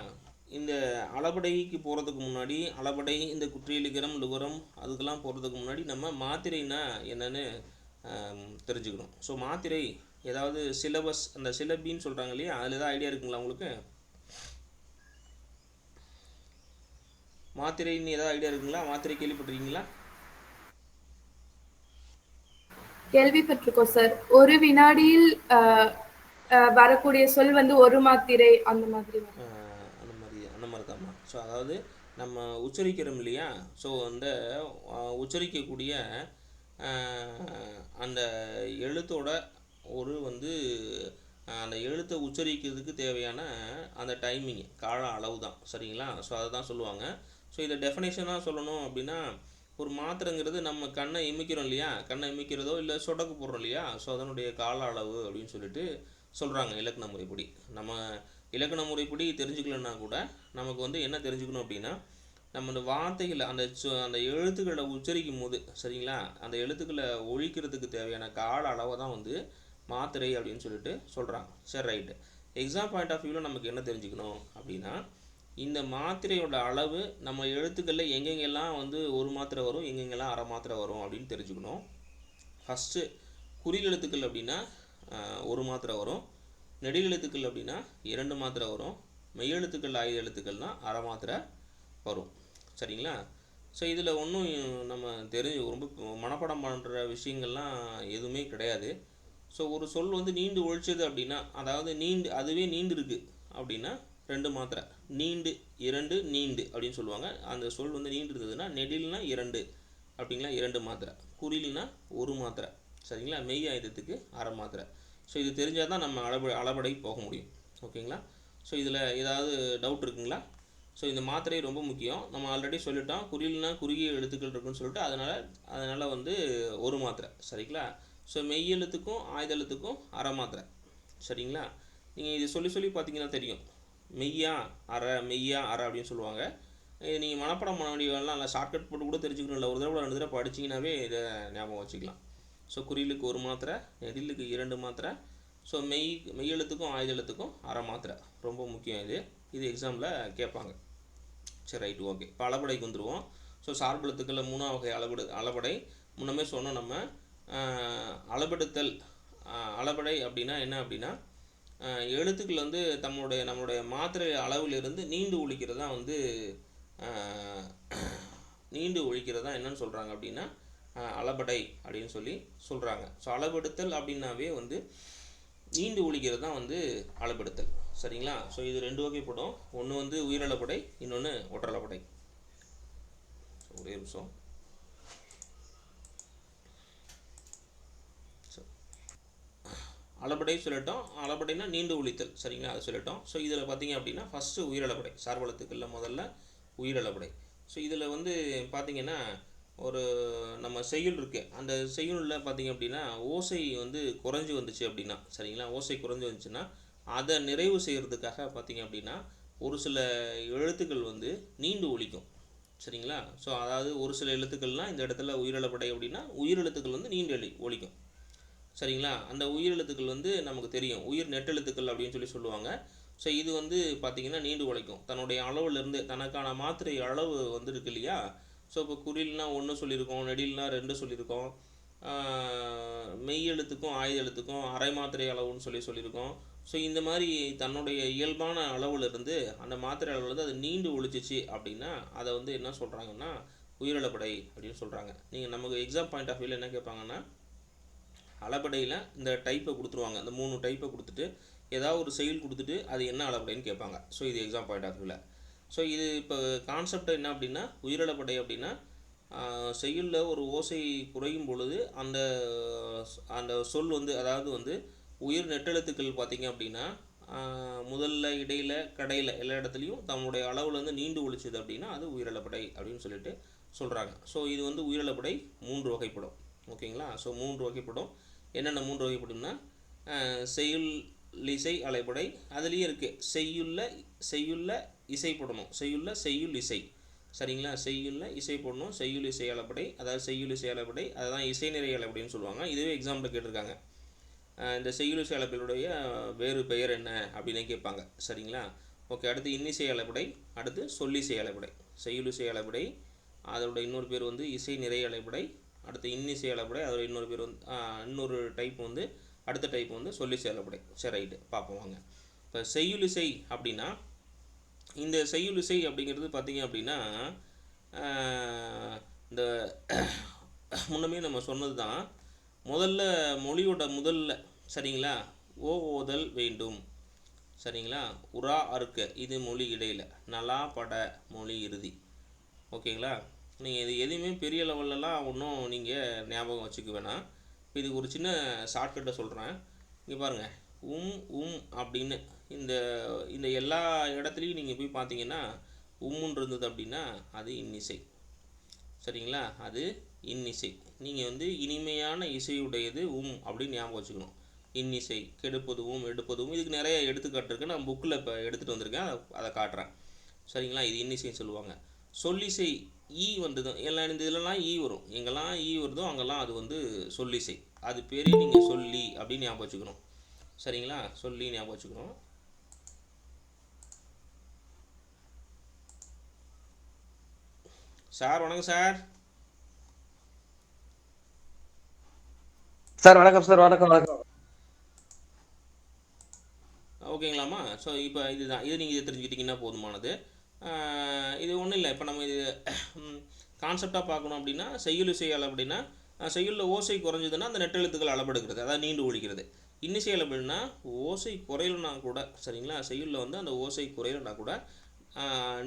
இந்த அளபடைக்கு போகிறதுக்கு முன்னாடி, அளபடை, இந்த குற்றியலிகரம், லுகரம் அதுக்கெல்லாம் போகிறதுக்கு முன்னாடி நம்ம மாத்திரைனா என்னென்னு தெரிஞ்சுக்கணும். ஸோ மாத்திரை ஏதாவது சிலபஸ், அந்த சிலபின்னு சொல்கிறாங்க இல்லையா, அதில் ஏதாவது ஐடியா இருக்குங்களா உங்களுக்கு? மாத்திரைன்னு ஏதாவது ஐடியா இருக்குங்களா? மாத்திரை கேள்விப்பட்டிருக்கீங்களா? கேள்விப்பட்டிருக்கோம் சார். ஒரு வினாடியில் வரக்கூடிய சொல் வந்து ஒரு மாத்திரை, அந்த மாதிரி அந்த மாதிரி தான்மா. ஸோ அதாவது நம்ம உச்சரிக்கிறோம் இல்லையா, ஸோ அந்த உச்சரிக்கக்கூடிய அந்த எழுத்தோட ஒரு வந்து அந்த எழுத்தை உச்சரிக்கிறதுக்கு தேவையான அந்த டைமிங் கால அளவு தான். சரிங்களா, ஸோ அதை தான் சொல்லுவாங்க. ஸோ இதை டெஃபினேஷனாக சொல்லணும் அப்படின்னா ஒரு மாத்திரைங்கிறது நம்ம கண்ணை இமைக்கிறோம் இல்லையா, கண்ணை இமைக்கிறதோ இல்லை சொடக்கு போடுறோம் இல்லையா, ஸோ அதனுடைய கால அளவு அப்படின்னு சொல்லிட்டு சொல்கிறாங்க இலக்கண முறைப்படி. நம்ம இலக்கண முறைப்படி தெரிஞ்சுக்கலன்னா கூட நமக்கு வந்து என்ன தெரிஞ்சுக்கணும் அப்படின்னா, நம்ம அந்த வார்த்தைகளை அந்த எழுத்துக்களை உச்சரிக்கும் போது சரிங்களா, அந்த எழுத்துக்களை ஒழிக்கிறதுக்கு தேவையான கால அளவை தான் வந்து மாத்திரை அப்படின்னு சொல்லிட்டு சொல்கிறாங்க. சரி ரைட்டு. எக்ஸாம் பாயிண்ட் ஆஃப் வியூவில் நமக்கு என்ன தெரிஞ்சுக்கணும் அப்படின்னா, இந்த மாத்திரையோட அளவு நம்ம எழுத்துக்களில் எங்கெங்கெல்லாம் வந்து ஒரு மாத்திரை வரும், எங்கெங்கெல்லாம் அரை மாத்திரை வரும் அப்படின்னு தெரிஞ்சுக்கணும். ஃபஸ்ட்டு குறில் எழுத்துக்கள் அப்படின்னா ஒரு மாத்திரை வரும், நெடில் எழுத்துக்கள் அப்படின்னா 2 மாத்திரை வரும், மெய்யெழுத்துக்கள் ஆயுத எழுத்துக்கள்னால் அரை மாத்திரை வரும். சரிங்களா? ஸோ இதில் ஒன்றும் நம்ம ரொம்ப மனப்பாடம் பண்ணுற விஷயங்கள்லாம் எதுவுமே கிடையாது. ஸோ ஒரு சொல் வந்து நீண்டு ஒழிச்சது அப்படின்னா, அதாவது அதுவே நீண்டு இருக்குது அப்படின்னா 2 மாத்திரை, நீண்டு 2 நீண்டு அப்படின்னு சொல்லுவாங்க. அந்த சொல் வந்து நீண்டு இருந்ததுன்னா நெடில்னா 2 அப்படிங்களா, 2 மாத்திரை, குறில்னா 1 மாத்திரை. சரிங்களா? மெய் ஆயுதத்துக்கு அரை மாத்திரை. ஸோ இது தெரிஞ்சால் தான் நம்ம அளபடை போக முடியும். ஓகேங்களா? ஸோ இதில் ஏதாவது டவுட் இருக்குங்களா? ஸோ இந்த மாத்திரை ரொம்ப முக்கியம். நம்ம ஆல்ரெடி சொல்லிட்டோம், குறில்னா குறுகிய எழுத்துக்கள் இருக்குன்னு சொல்லிட்டு அதனால் வந்து 1 மாத்திரை. சரிங்களா? ஸோ மெய் எழுத்துக்கும் ஆயுத எழுத்துக்கும் அரை மாத்திரை. சரிங்களா? நீங்கள் இது சொல்லி பார்த்தீங்கன்னா தெரியும், மெய்யா அரை, மெய்யா அரை அப்படின்னு சொல்லுவாங்க. நீங்கள் மனப்பாடம் பண்ண வேண்டியவெல்லாம் இல்லை, ஷார்ட்கட் போட்டு கூட தெரிஞ்சுக்கணும். இல்லை, ஒரு தடவை 2 தடவை படிச்சிங்கனாவே இதை ஞாபகம் வச்சுக்கலாம். ஸோ குறிலுக்கு 1 மாத்திரை, நெடிலுக்கு 2 மாத்திரை, ஸோ மெய் எழுத்துக்கும் ஆயுத எழுத்துக்கும் அரை மாத்திரை. ரொம்ப முக்கியம் இது எக்ஸாமில் கேட்பாங்க. சரி ரைட்டு, ஓகே. இப்போ அளபடைக்கு வந்துடுவோம். ஸோ சார்பு எழுத்துக்களில் 3ஆம் வகை அளபடை முன்னமே சொன்னோம் நம்ம. அளபெடுத்தல் அளபடை அப்படின்னா என்ன அப்படின்னா, எழுத்துக்கள் வந்து நம்மளுடைய மாத்திரை அளவிலிருந்து நீண்டு ஒழிக்கிறதா வந்து நீண்டு ஒழிக்கிறதா என்னன்னு சொல்கிறாங்க அப்படின்னா அளபடை அப்படின்னு சொல்கிறாங்க. ஸோ அளபெடுத்தல் அப்படின்னாவே வந்து நீண்டு ஒழிக்கிறது தான் வந்து அளபெடுத்தல். சரிங்களா? ஸோ இது 2 வகைப்படும். ஒன்று வந்து உயிரளபடை, இன்னொன்று ஒற்றளபடை. ஒரே நிமிஷம். அளபடை சொல்லிட்டோம். அளபடைனா நீண்டு ஒழித்தல். சரிங்களா? அதை சொல்லிட்டோம். ஸோ இதில் பார்த்தீங்க அப்படின்னா ஃபஸ்ட்டு உயிரளபடை, சார்பெழுத்துக்களில் முதல்ல உயிரளபடை. ஸோ இதில் வந்து பார்த்திங்கன்னா ஒரு நம்ம செய்யுள் இருக்குது, அந்த செய்யுளில் பார்த்திங்க அப்படின்னா ஓசை வந்து குறைஞ்சி வந்துச்சு அப்படின்னா, சரிங்களா, ஓசை குறைஞ்சி வந்துச்சுன்னா அதை நிறைவு செய்கிறதுக்காக பார்த்திங்க அப்படின்னா ஒரு சில எழுத்துக்கள் வந்து நீண்டு ஒழிக்கும். சரிங்களா? ஸோ அதாவது ஒரு சில எழுத்துக்கள்னால் இந்த இடத்துல உயிரெழுப்படை அப்படின்னா உயிரெழுத்துக்கள் வந்து நீண்டு ஒழிக்கும். சரிங்களா? அந்த உயிரெழுத்துக்கள் வந்து நமக்கு தெரியும், உயிர் நெட்டெழுத்துக்கள் அப்படின்னு சொல்லுவாங்க. ஸோ இது வந்து பார்த்திங்கன்னா நீண்டு உழைக்கும். தன்னுடைய அளவுலேருந்து தனக்கான மாத்திரை அளவு வந்து இருக்கு இல்லையா. ஸோ இப்போ குறில்னா 1 சொல்லியிருக்கோம், நெடில்னா 2 சொல்லியிருக்கோம், மெய் எழுத்துக்கும் ஆயுத எழுத்துக்கும் அரை மாத்திரை அளவுன்னு சொல்லியிருக்கோம். ஸோ இந்த மாதிரி தன்னுடைய இயல்பான அளவுலேருந்து அந்த மாத்திரை அளவுலேருந்து அது நீண்டு ஒழிச்சிச்சு அப்படின்னா அதை வந்து என்ன சொல்கிறாங்கன்னா உயிரிழப்படை அப்படின்னு சொல்கிறாங்க. நீங்கள் நமக்கு எக்ஸாம் பாயிண்ட் ஆஃப் வியூவில் என்ன கேட்பாங்கன்னா, அளபடையில் இந்த டைப்பை கொடுத்துருவாங்க, இந்த 3 டைப்பை கொடுத்துட்டு ஏதாவது ஒரு செயல் கொடுத்துட்டு அது என்ன அளபடைன்னு கேட்பாங்க. ஸோ இது எக்ஸாம் பாயிண்ட் ஆஃப் வியூவில். ஸோ இது இப்போ கான்செப்ட் என்ன அப்படின்னா, உயிரிழப்படை அப்படின்னா செய்யுளில் ஒரு ஓசை குறையும் பொழுது அந்த சொல் வந்து அதாவது வந்து உயிர் நெட்டெழுத்துக்கள் பார்த்திங்க அப்படின்னா முதல்ல இடையில் கடையில் எல்லா இடத்துலையும் தன்னுடைய அளவில் வந்து நீண்டு ஒழிச்சது அப்படின்னா அது உயிரிழப்படை அப்படின்னு சொல்லிட்டு சொல்கிறாங்க. ஸோ இது வந்து உயிரிழப்படை 3 வகைப்படும். ஓகேங்களா? ஸோ 3 வகைப்படும். என்னென்ன 3 வகைப்படும்னா செய்யுள் இசை அலைப்படை, அதுலேயும் இருக்குது செய்யுள்ள இசை போடணும், செய்யுள் இசை. சரிங்களா? செய்யுள்ள இசை போடணும், செய்யுள் இசை அலைப்படை, அதாவது செய்யுள் இசை அலைப்படை, அதுதான் இசை நிறை அலைப்படைன்னு சொல்லுவாங்க. இதுவே எக்ஸாம்பிள் கேட்டிருக்காங்க, இந்த செய்யுள் இசை அலைப்படையுடைய வேறு பெயர் என்ன அப்படின்னு கேட்பாங்க. சரிங்களா? ஓகே. அடுத்து இன்னிசை அலைப்படை, அடுத்து சொல்லிசை அலைப்படை. செய்யுள் இசை அலைப்படை, அதோட இன்னொரு பேர் வந்து இசை நிறை அலைப்படை, அடுத்து இன்னிசை அலைப்படை, அதோட இன்னொரு பேர் வந்து இன்னொரு டைப் வந்து அடுத்த டைப் வந்து சொல்லிசை அலைப்படை. சரி ரைட்டு, பார்ப்போம் வாங்க. இப்போ செய்யுள் இசை அப்படின்னா, இந்த செய்யுள் இசை அப்படிங்கிறது பார்த்திங்க அப்படின்னா இந்த முன்னமே நம்ம சொன்னது தான், முதல்ல மொழியோட முதல்ல சரிங்களா ஓதல் வேண்டும். சரிங்களா? உரா அறுக்க இது மொழி இடையில், நலா பட மொழி இறுதி. ஓகேங்களா? நீங்கள் இது எதுவுமே பெரிய லெவல்லலாம் ஒன்றும் நீங்கள் ஞாபகம் வச்சுக்க வேணாம். இப்போ இதுக்கு ஒரு சின்ன ஷார்ட்கட்டை சொல்கிறேன். இங்கே பாருங்கள், அப்படின்னு இந்த எல்லா இடத்துலையும் நீங்கள் போய் பார்த்தீங்கன்னா உம்முன்னு இருந்தது அப்படின்னா அது இன்னிசை. சரிங்களா? அது இன்னிசை. நீங்கள் வந்து இனிமையான இசையுடையது அப்படின்னு ஞாபகம் வச்சுக்கணும். இன்னிசை, கெடுப்பதுவும் எடுப்பதுவும், இதுக்கு நிறைய எடுத்துக்காட்டு இருக்குது. நான் புக்கில் இப்போ எடுத்துகிட்டு வந்திருக்கேன், அதை காட்டுறேன். சரிங்களா? இது இன்னிசைன்னு சொல்லுவாங்க. சொல்லிசை ஈ வந்தது எல்லாம் இந்த இதெல்லாம் ஈ வரும். எங்கெல்லாம் ஈ வருதோ அங்கெல்லாம் அது வந்து சொல்லிசை. அது பேரே நீங்கள் சொல்லி அப்படின்னு ஞாபகம் வச்சுக்கணும். சரிங்களா? சொல்லி ஞாபகம் வச்சுக்கணும். சார் வணக்கம் சார். சார் வணக்கம் சார். வணக்கம். ஓகேங்களாம்மா? ஸோ இப்போ இதுதான், இது நீங்கள் தெரிஞ்சுக்கிட்டிங்கன்னா போதுமானது. இது ஒன்றும் இல்லை. இப்போ நம்ம இது கான்செப்டாக பார்க்கணும் அப்படின்னா, செய்யுளிசை அளபடினா செய்யுளில் ஓசை குறைஞ்சதுன்னா அந்த நெட்டெழுத்துக்கள் அளபெடுக்கிறது, அதாவது நீண்டு ஒழிக்கிறது. இன்னிசை அளபடினா ஓசை குறையலனா கூட, சரிங்களா, செய்யுளில் வந்து அந்த ஓசை குறையலனா கூட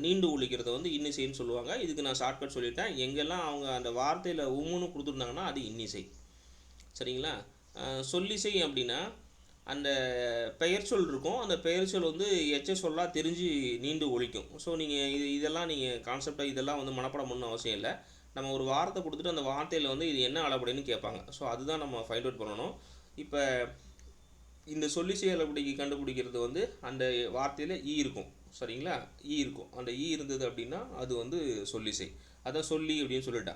நீண்டு ஒழிக்கிறத வந்து இன்னிசைன்னு சொல்லுவாங்க. இதுக்கு நான் ஷார்ட்கட் சொல்லிட்டேன். எங்கெல்லாம் அவங்க அந்த வார்த்தையில் உம்முன்னு கொடுத்துருந்தாங்கன்னா அது இன்னிசை. சரிங்களா? சொல்லிசை அப்படின்னா அந்த பெயர் சொல் இருக்கும். அந்த பெயர் சொல் வந்து எச்ச சொல்லாக தெரிஞ்சு நீண்டு ஒழிக்கும். ஸோ நீங்கள் இதெல்லாம் நீங்கள் கான்செப்டாக இதெல்லாம் வந்து மனப்பாடம் பண்ணணும் அவசியம் இல்லை. நம்ம ஒரு வார்த்தை கொடுத்துட்டு அந்த வார்த்தையில் வந்து இது என்ன அளபடின்னு கேட்பாங்க. ஸோ அதுதான் நம்ம ஃபைண்ட் அவுட் பண்ணணும். இப்போ இந்த சொல்லிசை அளபடிக்கு கண்டுபிடிக்கிறது வந்து அந்த வார்த்தையில் ஈ இருக்கும். சரிங்களா? ஈ இருக்கும். அந்த ஈ இருந்தது அப்படின்னா அது வந்து சொல்லிசை. அதான் சொல்லி அப்படின்னு சொல்லிட்டா.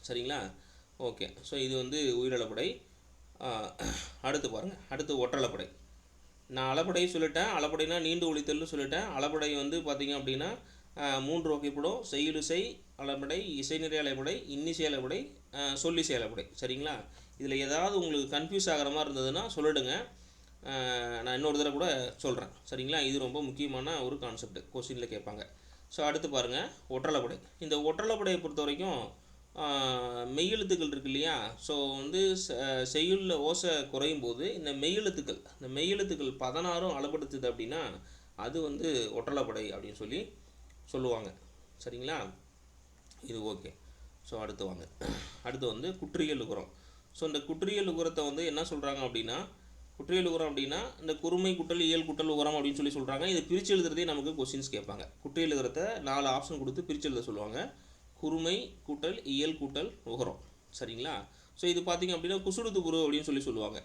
சரிங்களா? ஓகே. ஸோ இது வந்து உயிரளபடை. அடுத்து பாருங்கள். அடுத்து ஒற்றளப்படை. நான் அளபடை சொல்லிட்டேன். அளபடைனா நீண்டு ஒழித்தல்னு சொல்லிட்டேன். அளபடை வந்து பார்த்திங்க அப்படின்னா 3 வகைப்படும். செய்யுளிசை அளபடை, இசைநிறை அளபடை, இன்னிசை அளபடை, சொல்லிசை அளபடை. சரிங்களா? இதில் ஏதாவது உங்களுக்கு கன்ஃபியூஸ் ஆகிற மாதிரி இருந்ததுன்னா சொல்லிடுங்க. நான் இன்னொரு தடவை கூட சொல்கிறேன். சரிங்களா? இது ரொம்ப முக்கியமான ஒரு கான்செப்ட், கொஸ்டினில் கேட்பாங்க. ஸோ அடுத்து பாருங்கள், ஒற்றளப்படை. இந்த ஒற்றளப்படையை பொறுத்த வரைக்கும் மெய்யெழுத்துக்கள் இருக்கு இல்லையா? ஸோ வந்து செய்யுளில் ஓசை குறையும் போது இந்த மெய்யெழுத்துக்கள் 16 அளபடுத்துது அப்படின்னா அது வந்து ஒற்றளப்படை அப்படின்னு சொல்லுவாங்க. சரிங்களா? இது ஓகே. ஸோ அடுத்து வாங்க. அடுத்து வந்து குற்றியல் உகரம். ஸோ இந்த குற்றியல் உகரத்தை வந்து என்ன சொல்கிறாங்க அப்படின்னா, குற்றியல் உகரம் அப்படின்னா இந்த குறுமை குட்டல் இயல் குட்டல் உகரம் அப்படின்னு சொல்கிறாங்க. இது பிரித்து எழுதுறதே நமக்கு கொஸ்டின்ஸ் கேட்பாங்க. குற்றியல் உகரத்தை 4 ஆப்ஷன் கொடுத்து பிரித்து எழுத சொல்லுவாங்க. குறுமை கூட்டல் இயல் கூட்டல் உகரம். சரிங்களா? ஸோ இது பார்த்திங்க அப்படின்னா குசுடு துபுரு அப்படின்னு சொல்லுவாங்க.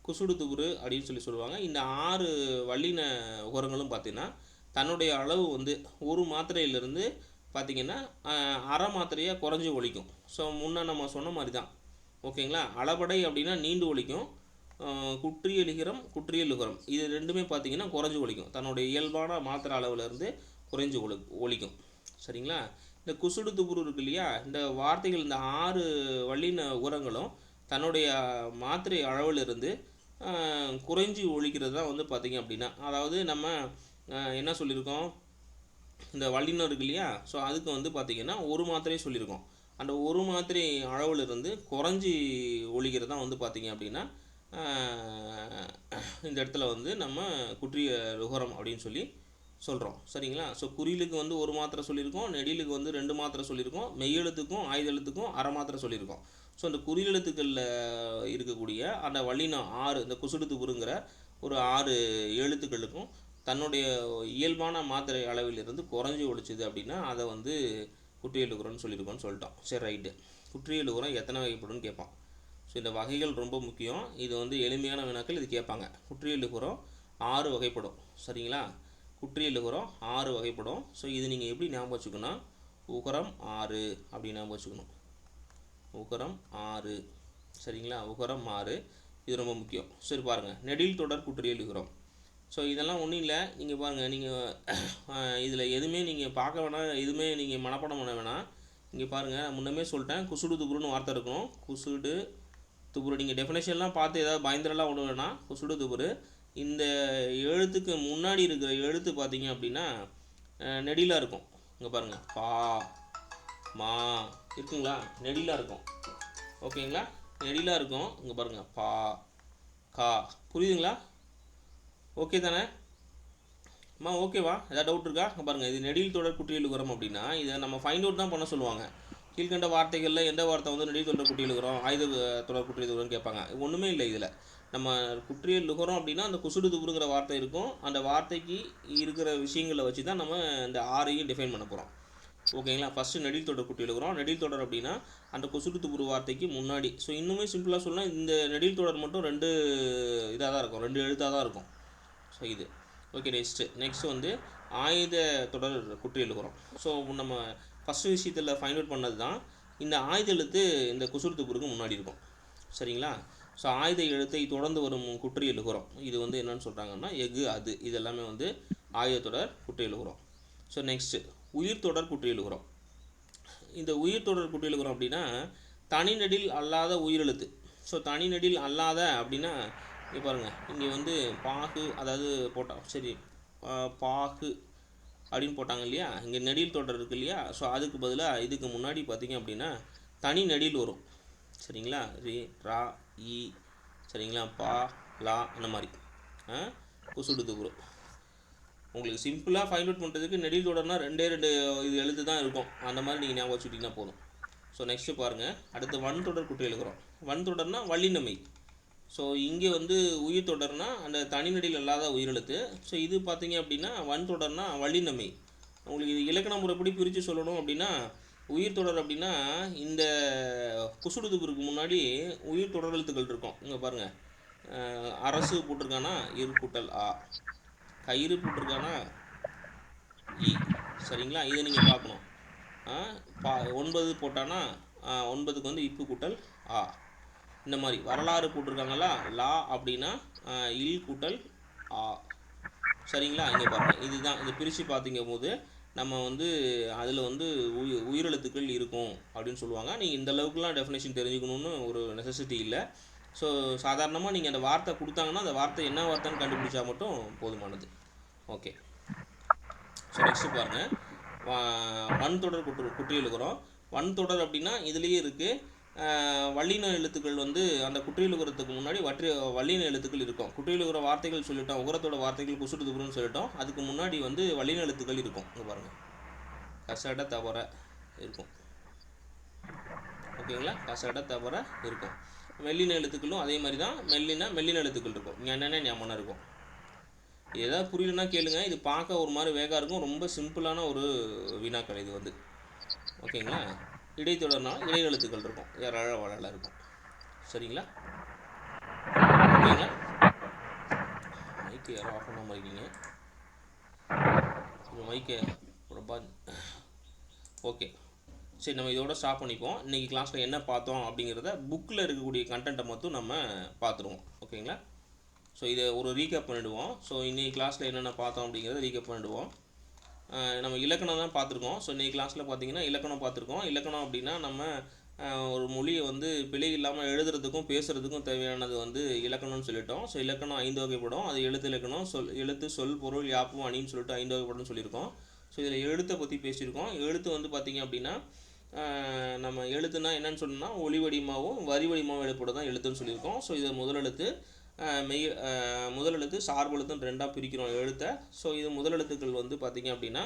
குசுடு துபுரு அப்படின்னு சொல்லுவாங்க. இந்த 6 வல்லின உகரங்களும் பார்த்திங்கன்னா தன்னுடைய அளவு வந்து ஒரு மாத்திரையிலிருந்து பார்த்திங்கன்னா அரை மாத்திரையாக குறைஞ்சி ஒழிக்கும். ஸோ முன்னே நம்ம சொன்ன மாதிரி தான். ஓகேங்களா? அளபடை அப்படின்னா நீண்டு ஒழிக்கும். குற்றியலுகரம் குற்றியலுகரம் இது ரெண்டுமே பார்த்திங்கன்னா குறைஞ்சி ஒழிக்கும். தன்னுடைய இயல்பான மாத்திரை அளவுலேருந்து குறைஞ்சி ஒழிக்கும். சரிங்களா? இந்த குசுடு துபுரு இருக்கு இல்லையா? இந்த வார்த்தைகள் இந்த 6 வல்லின உகரங்களும் தன்னுடைய மாத்திரை அளவிலிருந்து குறைஞ்சி ஒழிக்கிறது தான் வந்து பார்த்திங்க அப்படின்னா, அதாவது நம்ம என்ன சொல்லியிருக்கோம், இந்த வல்லினம் இருக்கு இல்லையா? ஸோ அதுக்கு வந்து பார்த்திங்கன்னா ஒரு மாத்திரையே சொல்லியிருக்கோம். அந்த ஒரு மாத்திரை அளவிலிருந்து குறைஞ்சி ஒழிக்கிறது தான் வந்து பார்த்திங்க அப்படின்னா இந்த இடத்துல வந்து நம்ம குற்றிய உகரம் அப்படின்னு சொல்கிறோம். சரிங்களா? ஸோ குறிலுக்கு வந்து ஒரு மாத்திரை சொல்லியிருக்கோம், நெடிலுக்கு வந்து 2 மாத்திரை சொல்லியிருக்கோம், மெய்யெழுத்துக்கும் ஆயுதெழுத்துக்கும் அரை மாத்திரை சொல்லியிருக்கோம். ஸோ அந்த குறியெழுத்துக்களில் இருக்கக்கூடிய அந்த வல்லினம் 6 இந்த குசுடு துபுருங்கிற ஒரு 6 எழுத்துக்களுக்கும் தன்னுடைய இயல்பான மாத்திரை அளவிலிருந்து குறைஞ்சி ஒழிச்சுது அப்படின்னா அதை வந்து குற்றியலுகரம்னு சொல்லியிருக்கோன்னு சொல்லிட்டோம். சரி, ரைட்டு. குற்றியலுகரம் எத்தனை வகைப்படும்னு கேட்பான். ஸோ இந்த வகைகள் ரொம்ப முக்கியம். இது வந்து எளிமையான வினாக்கள், இது கேட்பாங்க. குற்றியலுகரம் 6 வகைப்படும். சரிங்களா? குற்றியலுகரம் 6 வகைப்படும். ஸோ இது நீங்கள் எப்படி ஞாபகம் வச்சுக்கணும், உகரம் 6 அப்படின்னு ஞாபகம் வச்சுக்கணும். உகரம் 6. சரிங்களா? உகரம் 6 இது ரொம்ப முக்கியம். சரி பாருங்கள், நெடில் தொடர் குற்றியலுகரம். ஸோ இதெல்லாம் ஒன்றும் இல்லை. நீங்கள் பாருங்கள், நீங்கள் இதில் எதுவுமே நீங்கள் பார்க்க வேணாம், எதுவுமே நீங்கள் மனப்பாடம் பண்ண வேணாம். இங்கே பாருங்கள், முன்னமே சொல்லிட்டேன், குசுடு துபுருன்னு வார்த்தை இருக்கணும். குசுடு துபுரு நீங்கள் டெஃபினேஷன்லாம் பார்த்து ஏதாவது பயந்துரெல்லாம் ஒன்று வேணாம். குசுடு துபுரு இந்த எழுத்துக்கு முன்னாடி இருக்கிற எழுத்து பார்த்தீங்க அப்படின்னா நெடிலாக இருக்கும். இங்கே பாருங்கள், பா மா இருக்குங்களா? நெடிலாக இருக்கும். ஓகேங்களா? நெடிலாக இருக்கும். இங்கே பாருங்கள், பா கா. புரியுதுங்களா? ஓகே தானே அம்மா? ஓகேவா? ஏதாவது டவுட் இருக்கா? பாருங்கள், இது நெடில் தொடர் குற்றியலுகரம் அப்படின்னா இதை நம்ம ஃபைண்ட் அவுட் தான் பண்ண சொல்லுவாங்க. கீழ்கண்ட வார்த்தைகளில் எந்த வார்த்தை வந்து நெடில் தொடர் குற்றியலுகரம், ஆயுத தொடர் குற்றியலுகரம் கேட்பாங்க. ஒன்றுமே இல்லை. இதில் நம்ம குற்றியலுகரம் அப்படின்னா அந்த குசுடு துபுருங்கிற வார்த்தை இருக்கும். அந்த வார்த்தைக்கு இருக்கிற விஷயங்களை வச்சு தான் நம்ம இந்த 6ஐயும் டிஃபைன் பண்ண போகிறோம். ஓகேங்களா. ஃபஸ்ட்டு நெடில் தொடர் குட்டி எழுதுகிறோம். நெடில் தொடர் அப்படின்னா அந்த குசுடுத்துபுரு வார்த்தைக்கு முன்னாடி. ஸோ இன்னுமே சிம்பிளாக சொல்லலாம், இந்த நெடில் தொடர் மட்டும் 2 இதாக தான் இருக்கும், 2 எழுத்தாக தான் இருக்கும். ஸோ இது ஓகே. நெக்ஸ்ட்டு வந்து ஆயுத தொடர் குற்றி எழுதுகிறோம். ஸோ நம்ம ஃபஸ்ட்டு விஷயத்தில் ஃபைண்ட் அவுட் பண்ணது தான் இந்த ஆயுத எழுத்து இந்த குசுடுத்துபுருக்கு முன்னாடி இருக்கும். சரிங்களா. ஸோ ஆயுத எழுத்தை தொடர்ந்து வரும் குற்றி எழுதுகிறோம். இது வந்து என்னென்னு சொல்கிறாங்கன்னா எஃகு அது இது எல்லாமே வந்து ஆயுத தொடர் குற்றி எழுதுகிறோம். ஸோ நெக்ஸ்ட்டு உயிர் தொடர் குற்றி எழுதுகிறோம். இந்த உயிர் தொடர் குற்றி எழுதுகிறோம் அப்படின்னா தனிநெடில் அல்லாத உயிரெழுத்து. ஸோ தனிநெடில் அல்லாத அப்படின்னா இங்கே பாருங்கள், இங்கே வந்து பாகு அதாவது போட்டால் சரி பாகு அப்படின்னு போட்டாங்க இல்லையா, இங்கே நெடில் தொடர் இருக்குது இல்லையா. ஸோ அதுக்கு பதிலாக இதுக்கு முன்னாடி பார்த்திங்க அப்படின்னா தனி நெடில் வரும். சரிங்களா. ரி ரா ஈ சரிங்களா, பா லா அந்த மாதிரி குசுடுத்துபுரு. உங்களுக்கு சிம்பிளாக ஃபைண்ட் அவுட் பண்ணுறதுக்கு நெடில் தொடர்னா 2 இது எழுத்து தான் இருக்கும். அந்த மாதிரி நீங்கள் ஞாபகம் வச்சுட்டிங்கன்னா போதும். ஸோ நெக்ஸ்ட்டு பாருங்கள், அடுத்து வன் தொடர் குட்டி எழுதுகிறோம். வன் தொடர்னா வள்ளினமை. ஸோ இங்கே வந்து உயிர் தொடர்னா அந்த தனிநெடில் அல்லாத உயிரெழுத்து. ஸோ இது பார்த்தீங்க அப்படின்னா வன் தொடர்னா வள்ளினமை. உங்களுக்கு இது இலக்கண முறைப்படி பிரித்து சொல்லணும் அப்படின்னா உயிர் தொடர் அப்படின்னா இந்த குசுடுத்துபுருக்கு முன்னாடி உயிர் தொடர் எழுத்துக்கள் இருக்கும். இங்கே பாருங்கள், அரசு போட்டிருக்கானா இரு கூட்டல் ஆ, கயிறு போட்டிருக்கானா இ. சரிங்களா. இதை நீங்கள் பார்க்கணும். 9 போட்டானா 9க்கு வந்து இப்பு கூட்டல் ஆ. இந்த மாதிரி வரலாறு போட்டிருக்காங்களா லா அப்படின்னா இல் கூட்டல் ஆ. சரிங்களா. இங்கே பாருங்கள், இதுதான் இந்த பிரித்து பார்த்திங்க போது நம்ம வந்து அதில் வந்து உயிரெழுத்துக்கள் இருக்கும் அப்படின்னு சொல்லுவாங்க. நீங்கள் இந்த அளவுக்குலாம் டெஃபினேஷன் தெரிஞ்சுக்கணுன்னு ஒரு நெசசிட்டி இல்லை. ஸோ சாதாரணமாக நீங்கள் அந்த வார்த்தை கொடுத்தாங்கன்னா அந்த வார்த்தை என்ன வார்த்தைன்னு கண்டுபிடிச்சா மட்டும் போதுமானது. ஓகே. ஸோ நெக்ஸ்ட்டு பாருங்கள், வன் தொடர் குற்றி எழுதுகிறோம். வன் தொடர் அப்படின்னா இதுலேயே இருக்குது வள்ளின எழுத்துக்கள் வந்து அந்த குற்றியலுகரத்துக்கு முன்னாடி வள்ளின எழுத்துக்கள் இருக்கும். குற்றியலுகர வார்த்தைகள் சொல்லிட்டோம், உகரத்தோட வார்த்தைகள் குசுடுத்துபுருன்னு சொல்லிட்டோம். அதுக்கு முன்னாடி வந்து வள்ளின எழுத்துக்கள் இருக்கும். இங்கே பாருங்கள், கசட தவற இருக்கும். ஓகேங்களா. கசட தவற இருக்கும். மெல்லின எழுத்துக்களும் அதே மாதிரி தான், மெல்லின எழுத்துக்கள் இருக்கும். என்னென்ன ஞாபகம் இருக்கும். ஏதாவது புரியலன்னா கேளுங்க. இது பார்க்க ஒரு மாதிரி வேகா இருக்கும். ரொம்ப சிம்பிளான ஒரு வினாக்கள் இது வந்து. ஓகேங்களா. இடைத்தொடர்னா இடையெழுத்துக்கள் இருக்கும், ஏழ வளல இருக்கும். சரிங்களா. ஓகேங்களா. மைக்கு யாரும் ஆஃப் பண்ணாமல் இருக்கீங்க. மைக்கு ரொம்ப ஓகே. சரி, நம்ம இதோட ஸ்டாப் பண்ணிப்போம். இன்றைக்கி கிளாஸில் என்ன பார்த்தோம் அப்படிங்கிறத புக்கில் இருக்கக்கூடிய கண்டென்ட்டை மட்டும் நம்ம பார்த்துருவோம். ஓகேங்களா. ஸோ இதை ஒரு ரீகேப் பண்ணிவிடுவோம். ஸோ இன்றைக்கி கிளாஸில் என்னென்ன பார்த்தோம் அப்படிங்கிறத ரீகேப் பண்ணிவிடுவோம். நம்ம இலக்கணம் தான் பார்த்துருக்கோம். ஸோ இன்றைக்கி கிளாஸில் பார்த்தீங்கன்னா இலக்கணம் பார்த்துருக்கோம். இலக்கணம் அப்படின்னா நம்ம ஒரு மொழியை வந்து பிழை இல்லாமல் எழுதுறதுக்கும் பேசுகிறதுக்கும் தேவையானது வந்து இலக்கணம்னு சொல்லிட்டோம். ஸோ இலக்கணம் 5 வகைப்படும். அது எழுத்து இலக்கணம், எழுத்து, சொல், பொருள், யாப்பு, அணின்னு சொல்லிட்டு 5 வகைப்படும் சொல்லியிருக்கோம். ஸோ இதில் எழுத்தை பற்றி பேசியிருக்கோம். எழுத்து வந்து பார்த்திங்க அப்படின்னா நம்ம எழுத்துனா என்னென்னு சொன்னோம்னா ஒளி வடிவமாகவும் வரி வடிவமாகவும் எழுப்பட தான் எழுத்துன்னு சொல்லியிருக்கோம். ஸோ இதை முதலெழுத்து முதலெழுத்து சார்பெழுத்துன்னு 2ஆக பிரிக்கிறோம் எழுத்தை. ஸோ இது முதலெழுத்துக்கள் வந்து பார்த்திங்க அப்படின்னா